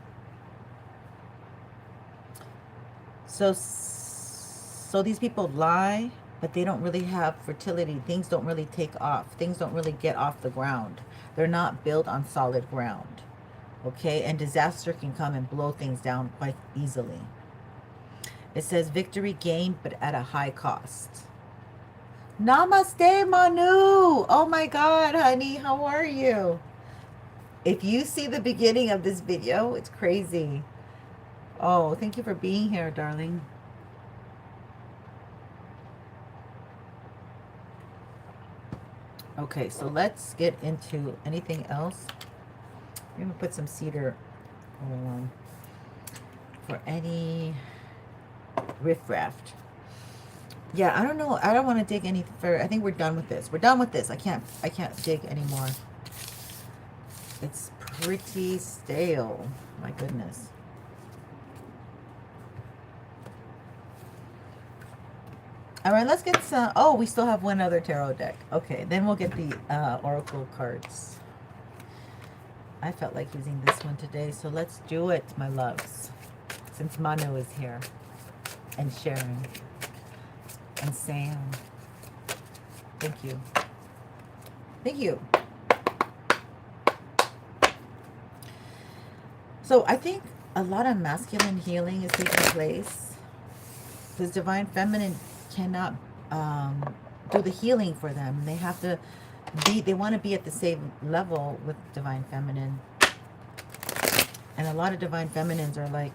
So these people lie, but they don't really have fertility. Things don't really take off. Things don't really get off the ground. They're not built on solid ground. Okay, and disaster can come and blow things down quite easily. It says victory gained, but at a high cost. Namaste, Manu. Oh my God, honey, how are you? If you see the beginning of this video, it's crazy. Oh, thank you for being here, darling. Okay, so let's get into anything else. I'm going to put some cedar for any riffraff. Yeah, I don't know. I don't want to dig any further. I think we're done with this. We're done with this. I can't dig anymore. It's pretty stale. My goodness. All right, let's get some. Oh, we still have one other tarot deck. Okay, then we'll get the oracle cards. I felt like using this one today, so let's do it, my loves. Since Manu is here, and Sharon, and Sam. Thank you. Thank you. So I think a lot of masculine healing is taking place. Because Divine Feminine cannot do the healing for them. They have to be, they want to be at the same level with Divine Feminine. And a lot of Divine Feminines are like,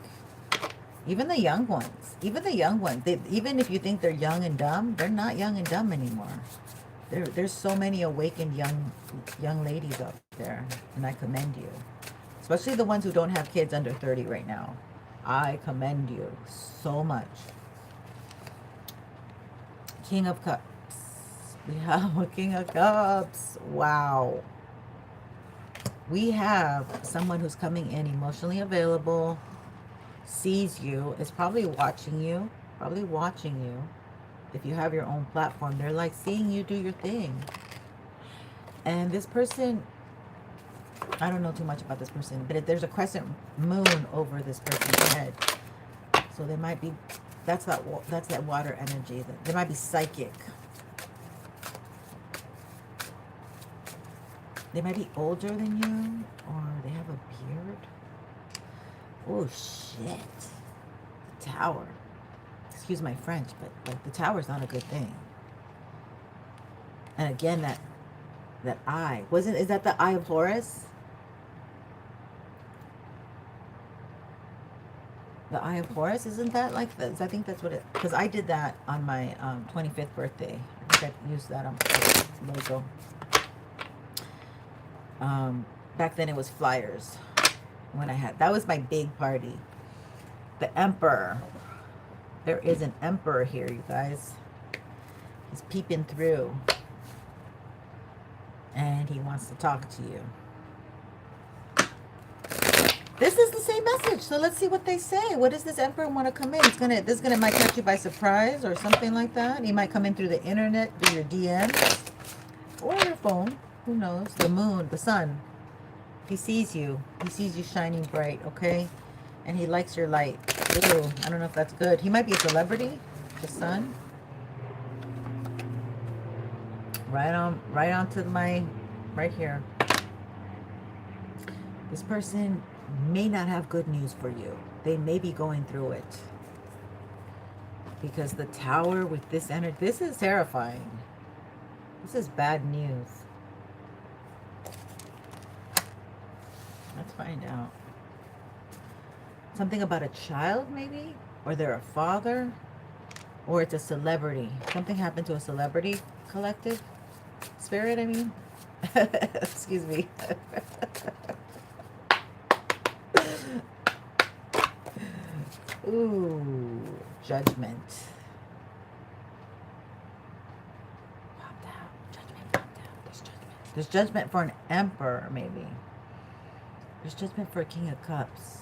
even the young ones, even if you think they're young and dumb, they're not young and dumb anymore. There's so many awakened young ladies out there, and I commend you. Especially the ones who don't have kids under 30 right now. I commend you so much. King of Cups. We have a King of Cups. Wow. We have someone who's coming in emotionally available, sees you, is probably watching you. If you have your own platform, they're like seeing you do your thing. And this person, I don't know too much about this person, but there's a crescent moon over this person's head. So they might be, that's that water energy. They might be psychic. They might be older than you, or they have a beard. Oh, shit. The Tower. excuse my French, but like the Tower's not a good thing. And again, that eye is that the Eye of Horus? The Eye of Horus, isn't that like this? I think that's what it, because I did that on my 25th birthday. I think I used that on my logo. Back then it was flyers when I had, that was my big party. The Emperor. There is an Emperor here, you guys. He's peeping through. And he wants to talk to you. This is the same message, so let's see what they say. What does this Emperor want to come in? This might catch you by surprise or something like that. He might come in through the internet, through your DMs, or your phone. Who knows? The moon, the sun. He sees you. He sees you shining bright, okay? And he likes your light. Ooh, I don't know if that's good. He might be a celebrity. The sun. Right on to my, right here. This person may not have good news for you. They may be going through it. Because the Tower with this energy, this is terrifying. This is bad news. Let's find out. Something about a child, maybe? Or they're a father? Or it's a celebrity. Something happened to a celebrity collective? Spirit, I mean? Excuse me. Ooh, judgment. Popped out. Judgment popped out. There's judgment. There's judgment for an emperor, maybe. There's judgment for a king of cups.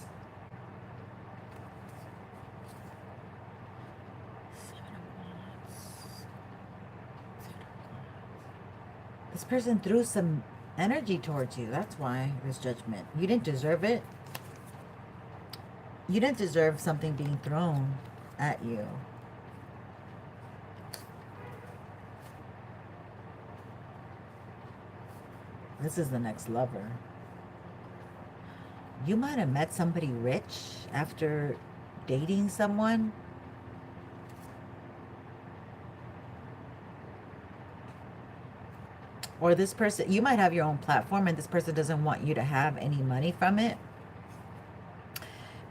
This person threw some energy towards you. That's why there's judgment. You didn't deserve it. You didn't deserve something being thrown at you. This is the next lover. You might have met somebody rich after dating someone. Or this person, you might have your own platform and this person doesn't want you to have any money from it.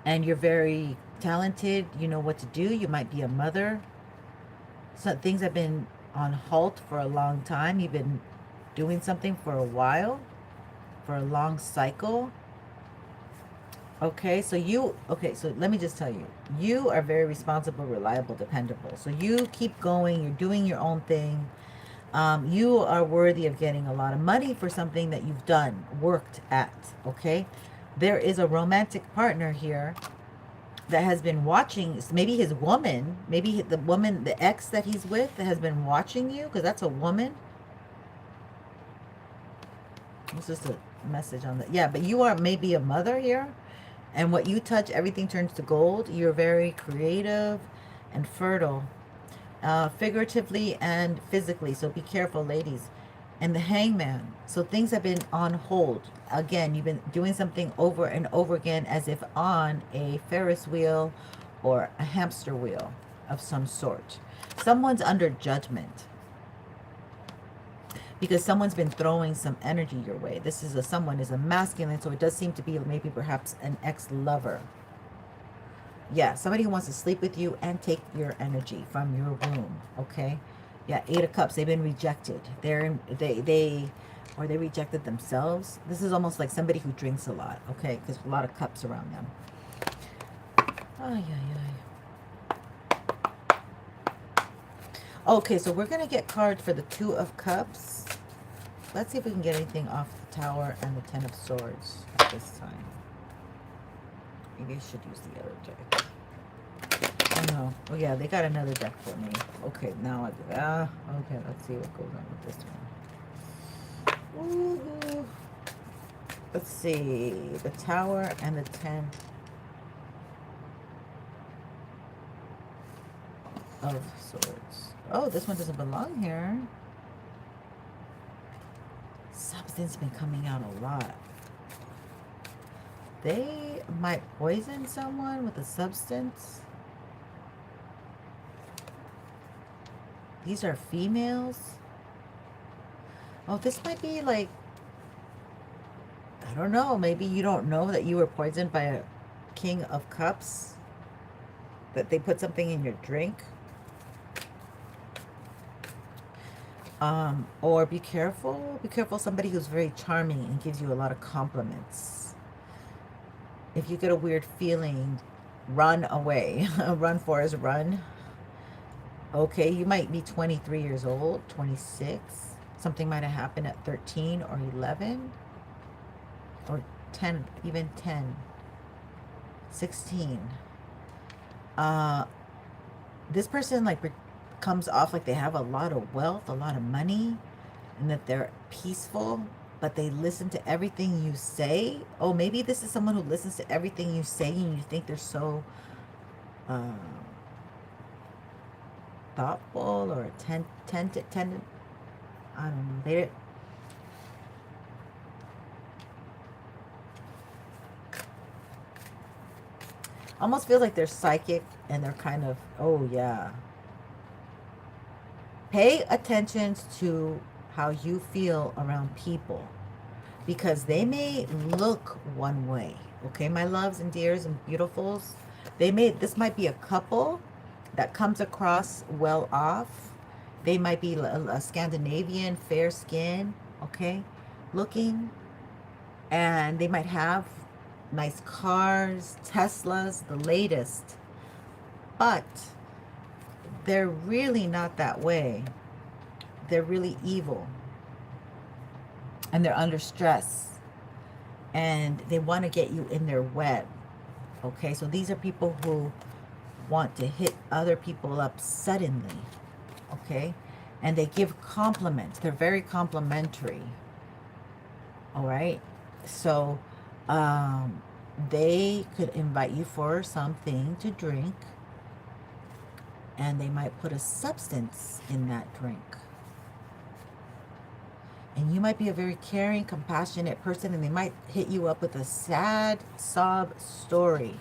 And you're very talented, you know what to do. You might be a mother. So things have been on halt for a long time. You've been doing something for a while, for a long cycle. Okay, so let me just tell you, you are very responsible, reliable, dependable. So you keep going, you're doing your own thing. You are worthy of getting a lot of money for something that you've done, worked at, okay? There is a romantic partner here that has been watching, maybe his woman, maybe the woman, the ex that he's with that has been watching you, because that's a woman. It's just a message on that. Yeah, but you are maybe a mother here, and what you touch, everything turns to gold. You're very creative and fertile. Figuratively and physically, so be careful, ladies. And the Hangman, so things have been on hold. Again, you've been doing something over and over again as if on a Ferris wheel or a hamster wheel of some sort. Someone's under judgment because someone's been throwing some energy your way. This is someone is a masculine, so it does seem to be maybe perhaps an ex-lover. Yeah, somebody who wants to sleep with you and take your energy from your womb, okay? Yeah, 8 of Cups, they've been rejected. They rejected themselves. This is almost like somebody who drinks a lot, okay? Because a lot of cups around them. Ay, ay, ay. Okay, so we're going to get cards for the 2 of Cups. Let's see if we can get anything off the Tower and the 10 of Swords at this time. Maybe I should use the other deck. Oh no. Oh yeah, they got another deck for me. Okay, now okay, let's see what goes on with this one. Ooh. Let's see. The Tower and the 10 of Swords. Oh, this one doesn't belong here. Something's been coming out a lot. They might poison someone with a substance. These are females. Oh, this might be like, I don't know. Maybe you don't know that you were poisoned by a King of Cups. That they put something in your drink. Or be careful. Be careful somebody who's very charming and gives you a lot of compliments. If you get a weird feeling, run away. Run, Forrest, run. Okay, you might be 23 years old, 26. Something might have happened at 13 or 11. Or 10, even 10. 16. This person like comes off like they have a lot of wealth, a lot of money, and that they're peaceful, but they listen to everything you say. Oh, maybe this is someone who listens to everything you say and you think they're so thoughtful or attentive. I don't know. They almost feel like they're psychic and they're kind of, oh yeah. Pay attention to how you feel around people because they may look one way. Okay, my loves and dears and beautifuls. This might be a couple that comes across well off. They might be a Scandinavian, fair skin, okay, looking. And they might have nice cars, Teslas, the latest. But they're really not that way. They're really evil. And they're under stress. And they want to get you in their web. Okay, so these are people who want to hit other people up suddenly. Okay, and they give compliments. They're very complimentary. All right, so they could invite you for something to drink, and they might put a substance in that drink. And you might be a very caring, compassionate person, and they might hit you up with a sad sob story.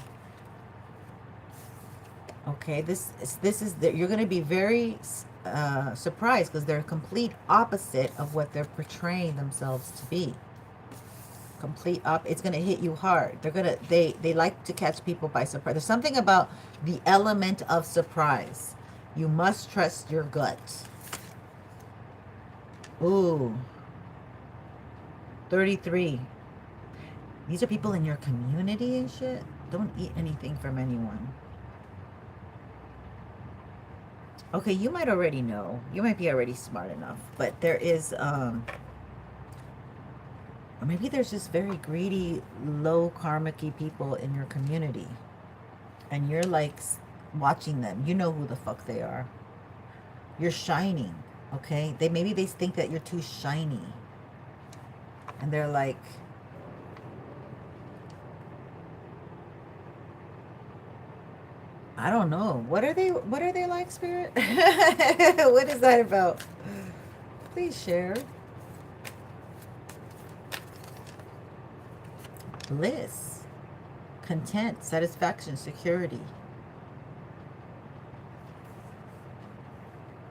Okay, this is you're going to be very surprised because they're complete opposite of what they're portraying themselves to be. Complete it's going to hit you hard. They like to catch people by surprise. There's something about the element of surprise. You must trust your gut. Ooh. 33. These are people in your community and shit. Don't eat anything from anyone. Okay, you might already know. You might be already smart enough. But there is, or maybe there's just very greedy, low karmic-y people in your community. And you're like watching them. You know who the fuck they are. You're shining, okay? Maybe they think that you're too shiny. And they're like, I don't know. What are they like, Spirit? What is that about? Please share. Bliss, content, satisfaction, security.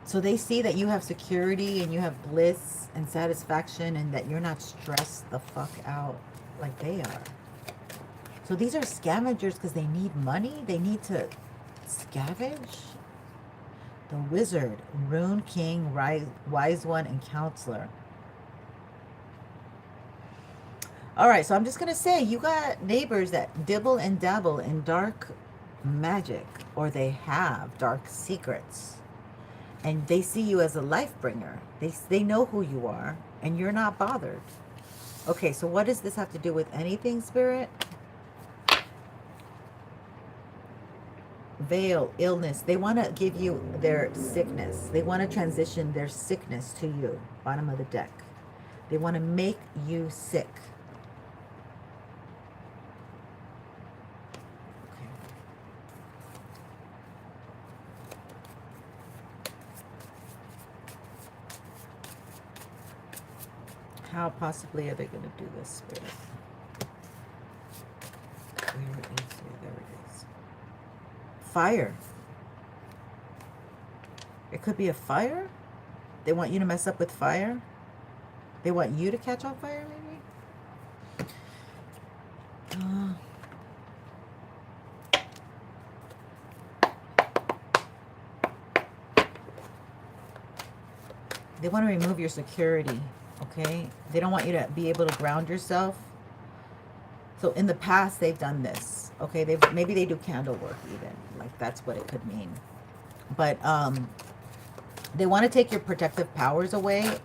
So they see that you have security and you have bliss and satisfaction and that you're not stressed the fuck out like they are. So these are scavengers because they need money. They need to scavenge. The Wizard, Rune King, Wise One, and Counselor. All right, so I'm just going to say you got neighbors that dibble and dabble in dark magic, or they have dark secrets. And they see you as a life bringer. They know who you are, and you're not bothered. Okay, so what does this have to do with anything, Spirit? Veil, illness. They want to give you their sickness. They want to transition their sickness to you. Bottom of the deck. They want to make you sick. How possibly are they going to do this, Spirit? Where is it? There it is. Fire. It could be a fire. They want you to mess up with fire. They want you to catch on fire, maybe. They want to remove your security, okay? They don't want you to be able to ground yourself. So in the past, they've done this, okay? Maybe they do candle work even. Like, that's what it could mean. But they want to take your protective powers away,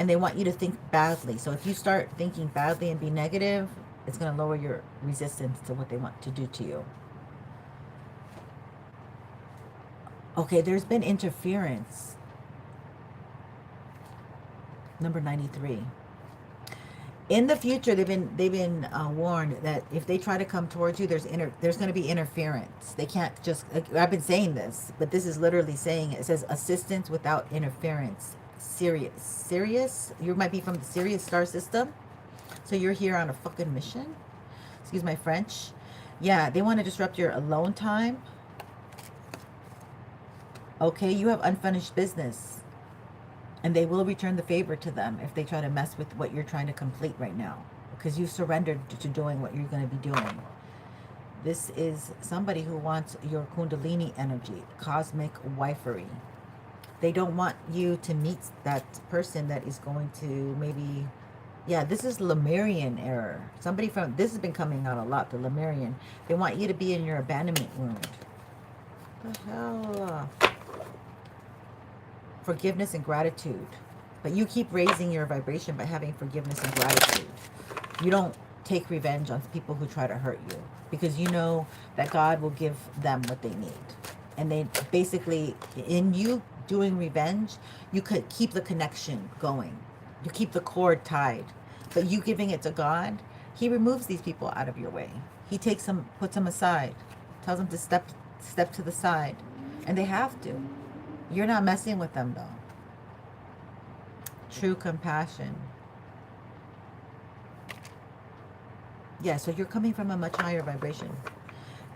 and they want you to think badly. So if you start thinking badly and be negative, it's going to lower your resistance to what they want to do to you. Okay, there's been interference. Number 93. In the future, they've been warned that if they try to come towards you, there's going to be interference. They can't just. I've been saying this, but this is literally saying it. It says assistance without interference. Serious. You might be from the Sirius star system, so you're here on a fucking mission. Excuse my French. Yeah, they want to disrupt your alone time. Okay, you have unfinished business. And they will return the favor to them if they try to mess with what you're trying to complete right now. Because you've surrendered to doing what you're going to be doing. This is somebody who wants your Kundalini energy, cosmic wifery. They don't want you to meet that person that is going to maybe... Yeah, this is Lemurian error. Somebody from... This has been coming out a lot, the Lemurian. They want you to be in your abandonment wound. What the hell? Forgiveness and gratitude. But you keep raising your vibration by having forgiveness and gratitude. You don't take revenge on people who try to hurt you, because you know that God will give them what they need. And they basically, in you doing revenge, you could keep the connection going. You keep the cord tied. But you giving it to God, He removes these people out of your way. He takes them, puts them aside, tells them to step to the side. And they have to. You're not messing with them, though. True compassion. Yeah, so you're coming from a much higher vibration.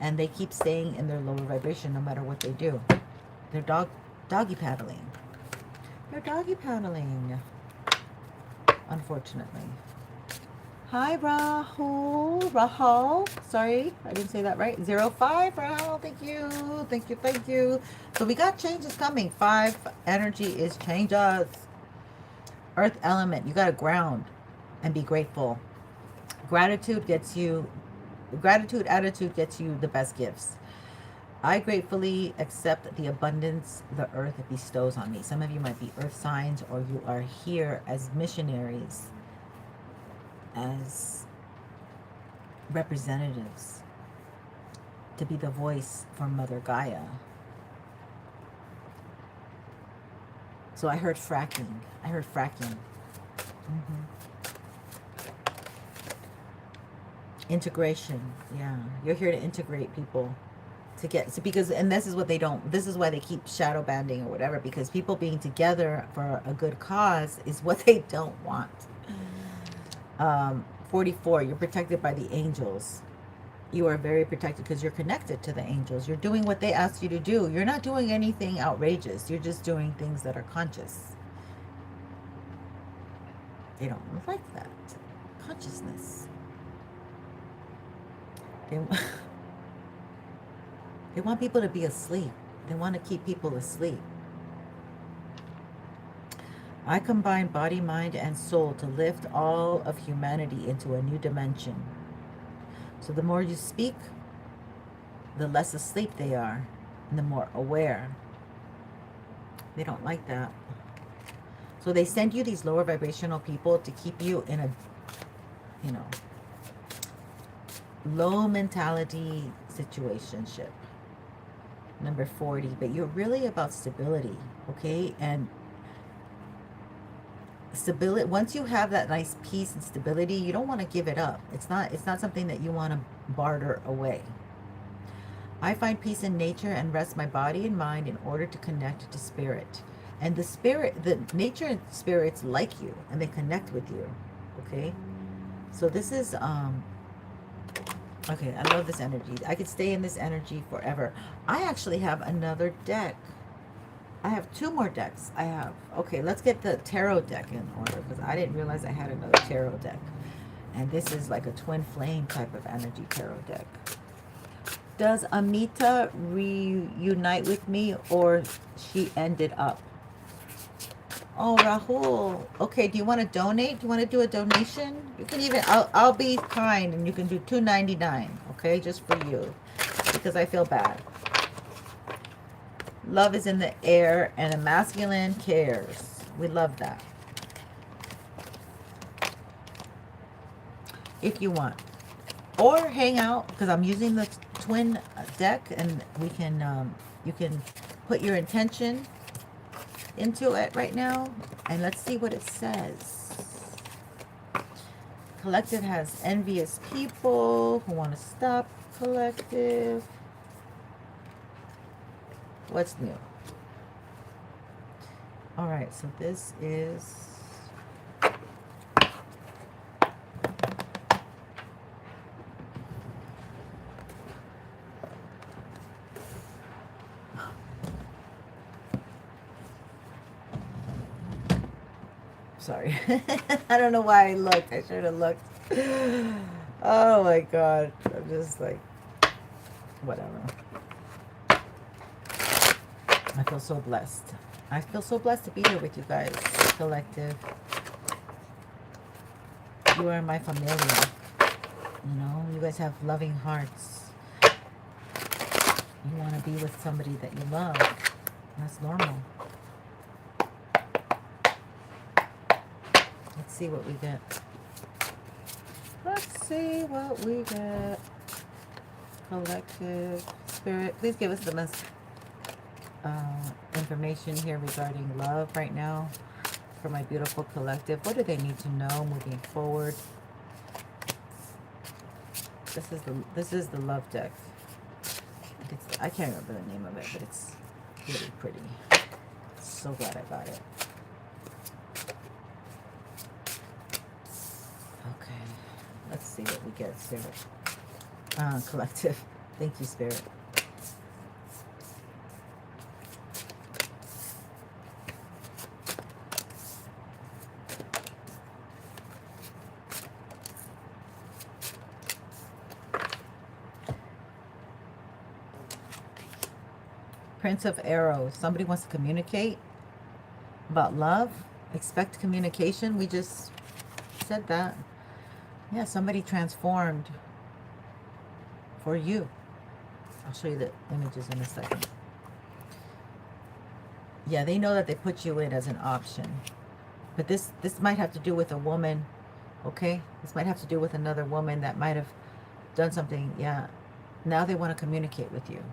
And they keep staying in their lower vibration no matter what they do. They're doggy paddling. They're doggy paddling. Unfortunately. Hi, Rahul. Sorry, I didn't say that right. 05, Rahul. Thank you. Thank you. Thank you. So we got changes coming. 5 energy is changes. Earth element. You got to ground and be grateful. Gratitude attitude gets you the best gifts. I gratefully accept the abundance the earth bestows on me. Some of you might be earth signs, or you are here as missionaries, as representatives, to be the voice for Mother Gaia. So I heard fracking. Integration. Yeah, you're here to integrate people. And this is what this is why they keep shadow banding or whatever, because people being together for a good cause is what they don't want. 44, you're protected by the angels. You are very protected because you're connected to the angels. You're doing what they ask you to do. You're not doing anything outrageous. You're just doing things that are conscious. They don't like that. Consciousness. They want people to be asleep. They want to keep people asleep. I combine body, mind, and soul to lift all of humanity into a new dimension. So the more you speak, the less asleep they are, and the more aware. They don't like that. So they send you these lower vibrational people to keep you in a, low mentality situationship. Number 40, but you're really about stability, okay? And stability, once you have that nice peace and stability, you don't want to give it up. It's not something that you want to barter away. I find peace in nature and rest my body and mind in order to connect to spirit. And the nature and spirits like you, and they connect with you, okay? So this is, okay, I love this energy. I could stay in this energy forever. I actually have another deck. I have 2 more decks. Okay, let's get the tarot deck in order because I didn't realize I had another tarot deck. And this is like a twin flame type of energy tarot deck. Does Amita reunite with me or she ended up? Oh, Rahul. Okay, do you want to donate? Do you want to do a donation? You can even, I'll be kind and you can do $2.99, okay, just for you because I feel bad. Love is in the air and a masculine cares. We love that. If you want. Or hang out because I'm using the twin deck and we can, you can put your intention into it right now and let's see what it says. Collective has envious people who want to stop collective. What's new? All right, so this is sorry. I don't know why I looked. I should have looked. Oh my God. I'm just like, whatever. I feel so blessed. I feel so blessed to be here with you guys, collective. You are my familia. You know, you guys have loving hearts. You want to be with somebody that you love. That's normal. Let's see what we get. Let's see what we get. Collective spirit, please give us the most information here regarding love right now for my beautiful collective. What do they need to know moving forward? This is the love deck. I can't remember the name of it, but it's really pretty. So glad I got it. Okay, let's see what we get, Spirit. Collective. Thank you, Spirit. Prince of Arrows. Somebody wants to communicate about love. Expect communication. We just said that. Yeah, somebody transformed for you. I'll show you the images in a second. Yeah, they know that they put you in as an option. But this might have to do with a woman, okay? This might have to do with another woman that might have done something. Yeah, now they want to communicate with you.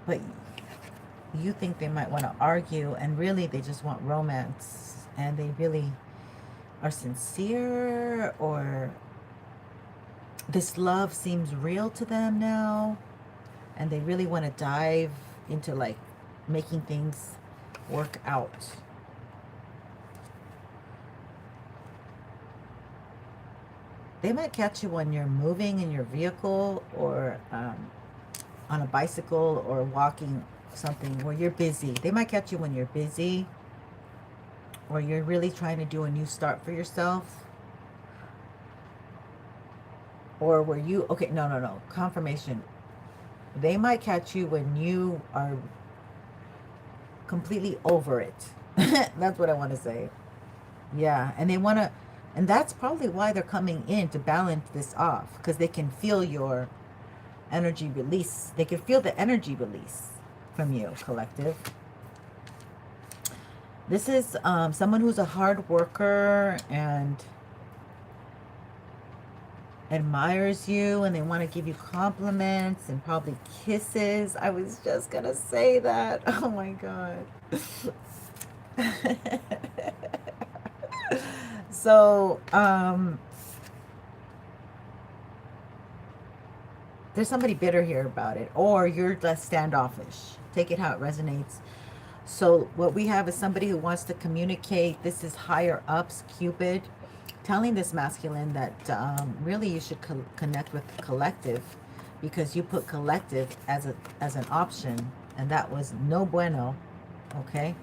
But you think they might want to argue, and really they just want romance, and they really are sincere, or this love seems real to them now, and they really want to dive into like making things work out. They might catch you when you're moving in your vehicle or on a bicycle or walking something where you're busy. They might catch you when you're busy or you're really trying to do a new start for yourself. Or where you, okay, no, confirmation. They might catch you when you are completely over it. That's what I want to say. Yeah, and they want to, and that's probably why they're coming in to balance this off, because they can feel your energy release. They can feel the energy release from you, collective. This is someone who's a hard worker and admires you, and they want to give you compliments and probably kisses. I was just gonna say that. Oh my God. So there's somebody bitter here about it, or you're less standoffish. Take it how it resonates. So what we have is somebody who wants to communicate. This is higher ups, Cupid, telling this masculine that really you should connect with the collective, because you put collective as an option, and that was no bueno. Okay,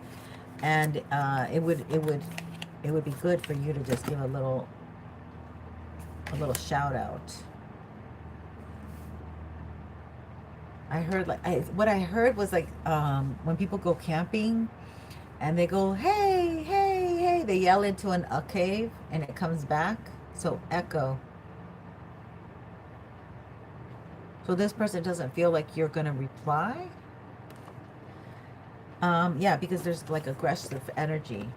and it would be good for you to just give a little shout out. I heard what I heard was like when people go camping and they go, hey, hey, hey, they yell into a cave and it comes back. So echo. So this person doesn't feel like you're gonna reply. Yeah, because there's like aggressive energy.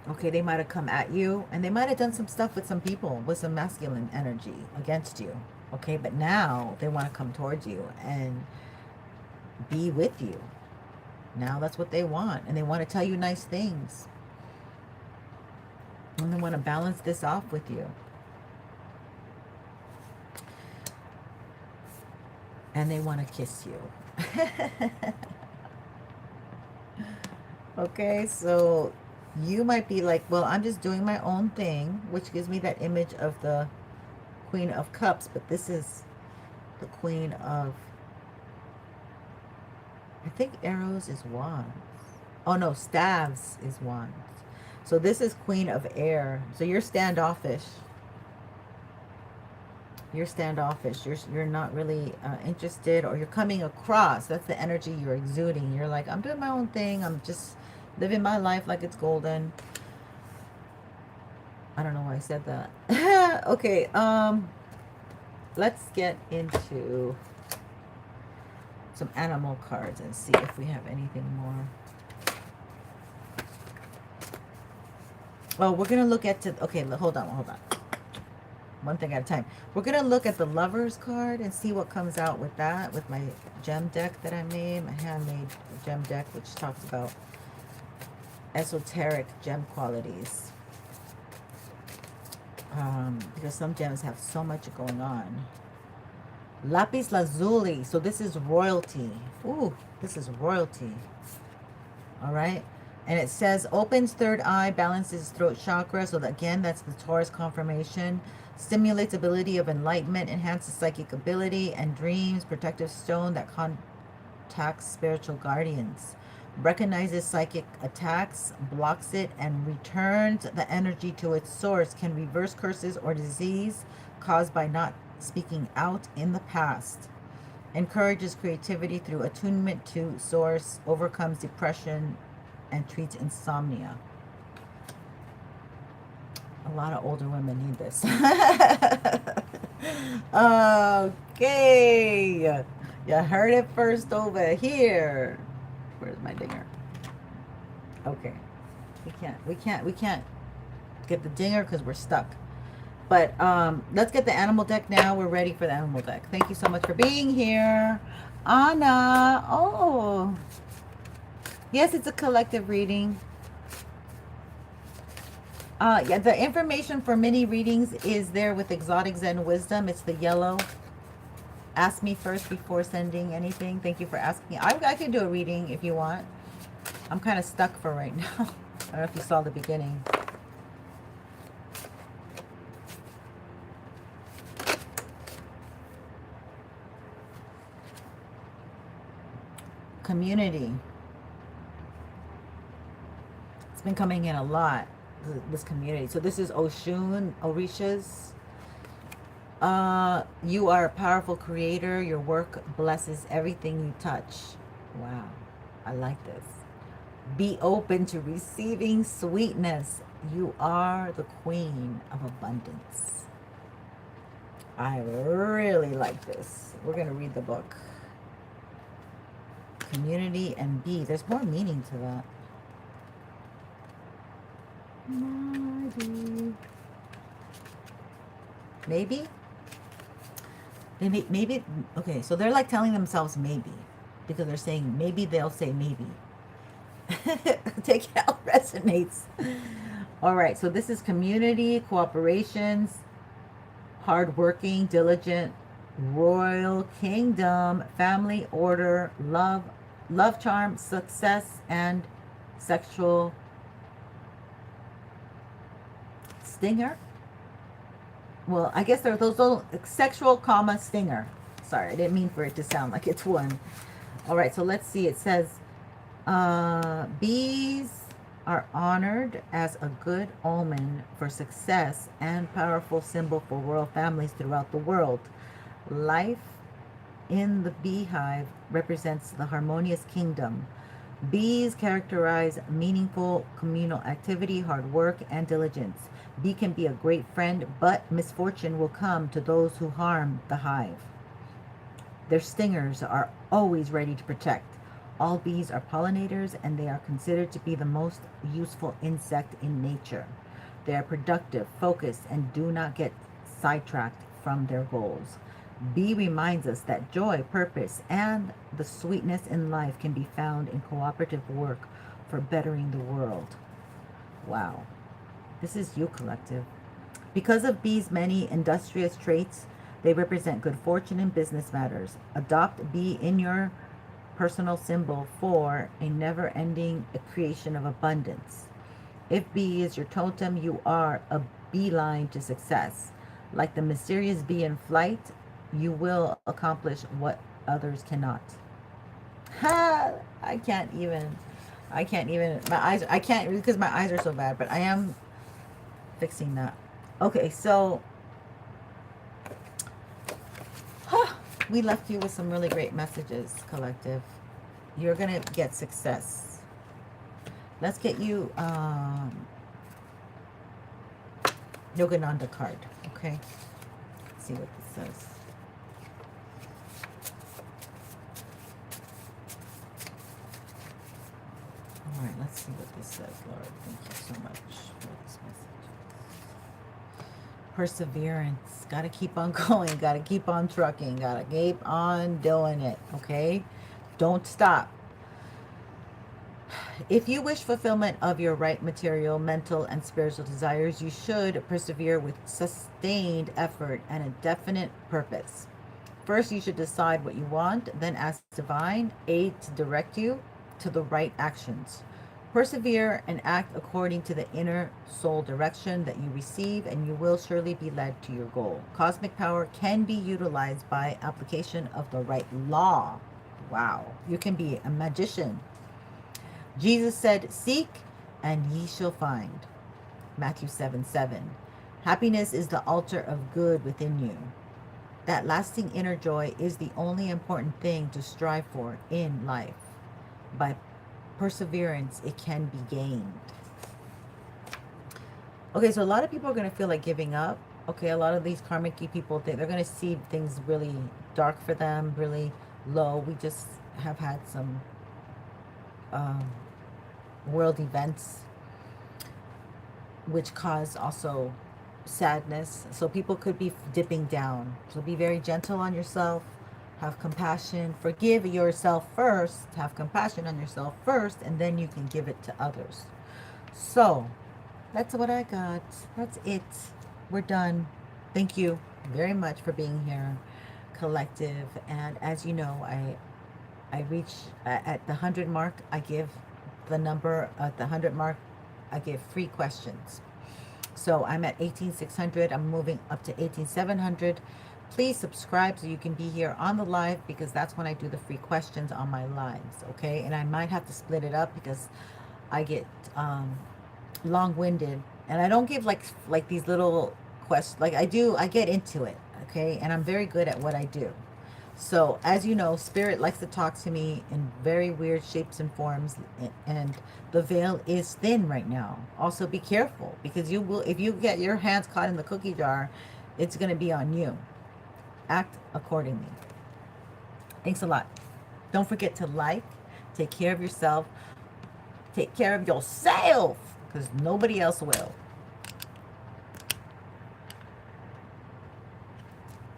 Okay, they might have come at you and they might have done some stuff with some people with some masculine energy against you. Okay, but now they want to come towards you and be with you. Now that's what they want, and they want to tell you nice things, and they want to balance this off with you, and they want to kiss you. Okay, so you might be like, well, I'm just doing my own thing, which gives me that image of the Queen of Cups, but this is the Queen of, I think arrows is wands. Oh no, staves is wands. So this is Queen of Air. So you're standoffish. You're standoffish. You're not really interested, or you're coming across. That's the energy you're exuding. You're like, I'm doing my own thing. I'm just living my life like it's golden. I don't know why I said that. Okay, let's get into some animal cards and see if we have anything more. Oh, we're gonna look at okay, hold on. One thing at a time. We're gonna look at the Lovers card and see what comes out with that, with my gem deck that I made, my handmade gem deck, which talks about esoteric gem qualities. Because some gems have so much going on. Lapis lazuli. So this is royalty. Ooh, this is royalty. All right. And it says opens third eye, balances throat chakra. So again, that's the Taurus confirmation. Stimulates ability of enlightenment, enhances psychic ability and dreams. Protective stone that contacts spiritual guardians. Recognizes psychic attacks, blocks it, and returns the energy to its source. Can reverse curses or disease caused by not speaking out in the past. Encourages creativity through attunement to source. Overcomes depression and treats insomnia. A lot of older women need this. Okay. You heard it first over here. Where's my dinger? Okay. We can't get the dinger because we're stuck. But let's get the animal deck now. We're ready for the animal deck. Thank you so much for being here. Anna. Oh. Yes, it's a collective reading. Yeah, the information for mini readings is there with Exotic Zen Wisdom. It's the yellow. Ask me first before sending anything. Thank you for asking. I can do a reading if you want. I'm kind of stuck for right now. I don't know if you saw the beginning. Community. It's been coming in a lot, this community. So this is Oshun, Orishas. You are a powerful creator. Your work blesses everything you touch. Wow, I like this. Be open to receiving sweetness. You are the queen of abundance. I really like this. We're going to read the book. Community and be. There's more meaning to that. Maybe? Maybe, okay, so they're like telling themselves maybe, because they're saying maybe they'll say maybe. Take it out, resonates. All right, so this is community, cooperations, hardworking, diligent, royal kingdom, family, order, love, charm, success, and sexual stinger. Well, I guess there are those little sexual, comma, stinger. Sorry, I didn't mean for it to sound like it's one. All right, so let's see. It says, bees are honored as a good omen for success and powerful symbol for royal families throughout the world. Life in the beehive represents the harmonious kingdom. Bees characterize meaningful communal activity, hard work, and diligence. Bee can be a great friend, but misfortune will come to those who harm the hive. Their stingers are always ready to protect. All bees are pollinators, and they are considered to be the most useful insect in nature. They are productive, focused, and do not get sidetracked from their goals. Bee reminds us that joy, purpose, and the sweetness in life can be found in cooperative work for bettering the world. Wow. This is you, collective. Because of bees' many industrious traits, they represent good fortune in business matters. Adopt bee in your personal symbol for a never-ending creation of abundance. If bee is your totem, you are a beeline to success. Like the mysterious bee in flight, you will accomplish what others cannot. Ha! I can't even, my eyes, I can't, because my eyes are so bad, but I am fixing that. Okay, so, we left you with some really great messages, collective. You're going to get success. Let's get you, Yogananda card, okay? Let's see what this says. All right, let's see what this says, Lord. Thank you so much for this message. Perseverance. Got to keep on going. Got to keep on trucking. Got to keep on doing it, okay? Don't stop. If you wish fulfillment of your right material, mental, and spiritual desires, you should persevere with sustained effort and a definite purpose. First, you should decide what you want, then ask divine aid to direct you to the right actions. Persevere and act according to the inner soul direction that you receive, and you will surely be led to your goal. Cosmic power can be utilized by application of the right law. Wow. You can be a magician. Jesus said, "Seek and ye shall find." Matthew 7:7. Happiness is the altar of good within you. That lasting inner joy is the only important thing to strive for in life. By perseverance, it can be gained. Okay, so a lot of people are going to feel like giving up. Okay, a lot of these karmic people, they're going to see things really dark for them, really low. We just have had some world events which cause also sadness. So people could be dipping down. So be very gentle on yourself. Have compassion. Forgive yourself first. Have compassion on yourself first, and then you can give it to others. So that's what I got. That's it. We're done. Thank you very much for being here, collective. And as you know, I reach at the 100 mark. I give the number at the 100 mark. I give free questions. So I'm at 18,600. I'm moving up to 18,700. Please subscribe so you can be here on the live, because that's when I do the free questions on my lives, okay? And I might have to split it up because I get long-winded, and I don't give like these little questions. Like I get into it, okay? And I'm very good at what I do. So as you know, Spirit likes to talk to me in very weird shapes and forms, and the veil is thin right now. Also be careful, because you will, if you get your hands caught in the cookie jar, it's going to be on you. Act accordingly. Thanks a lot. Don't forget to like, take care of yourself, take care of yourself, because nobody else will.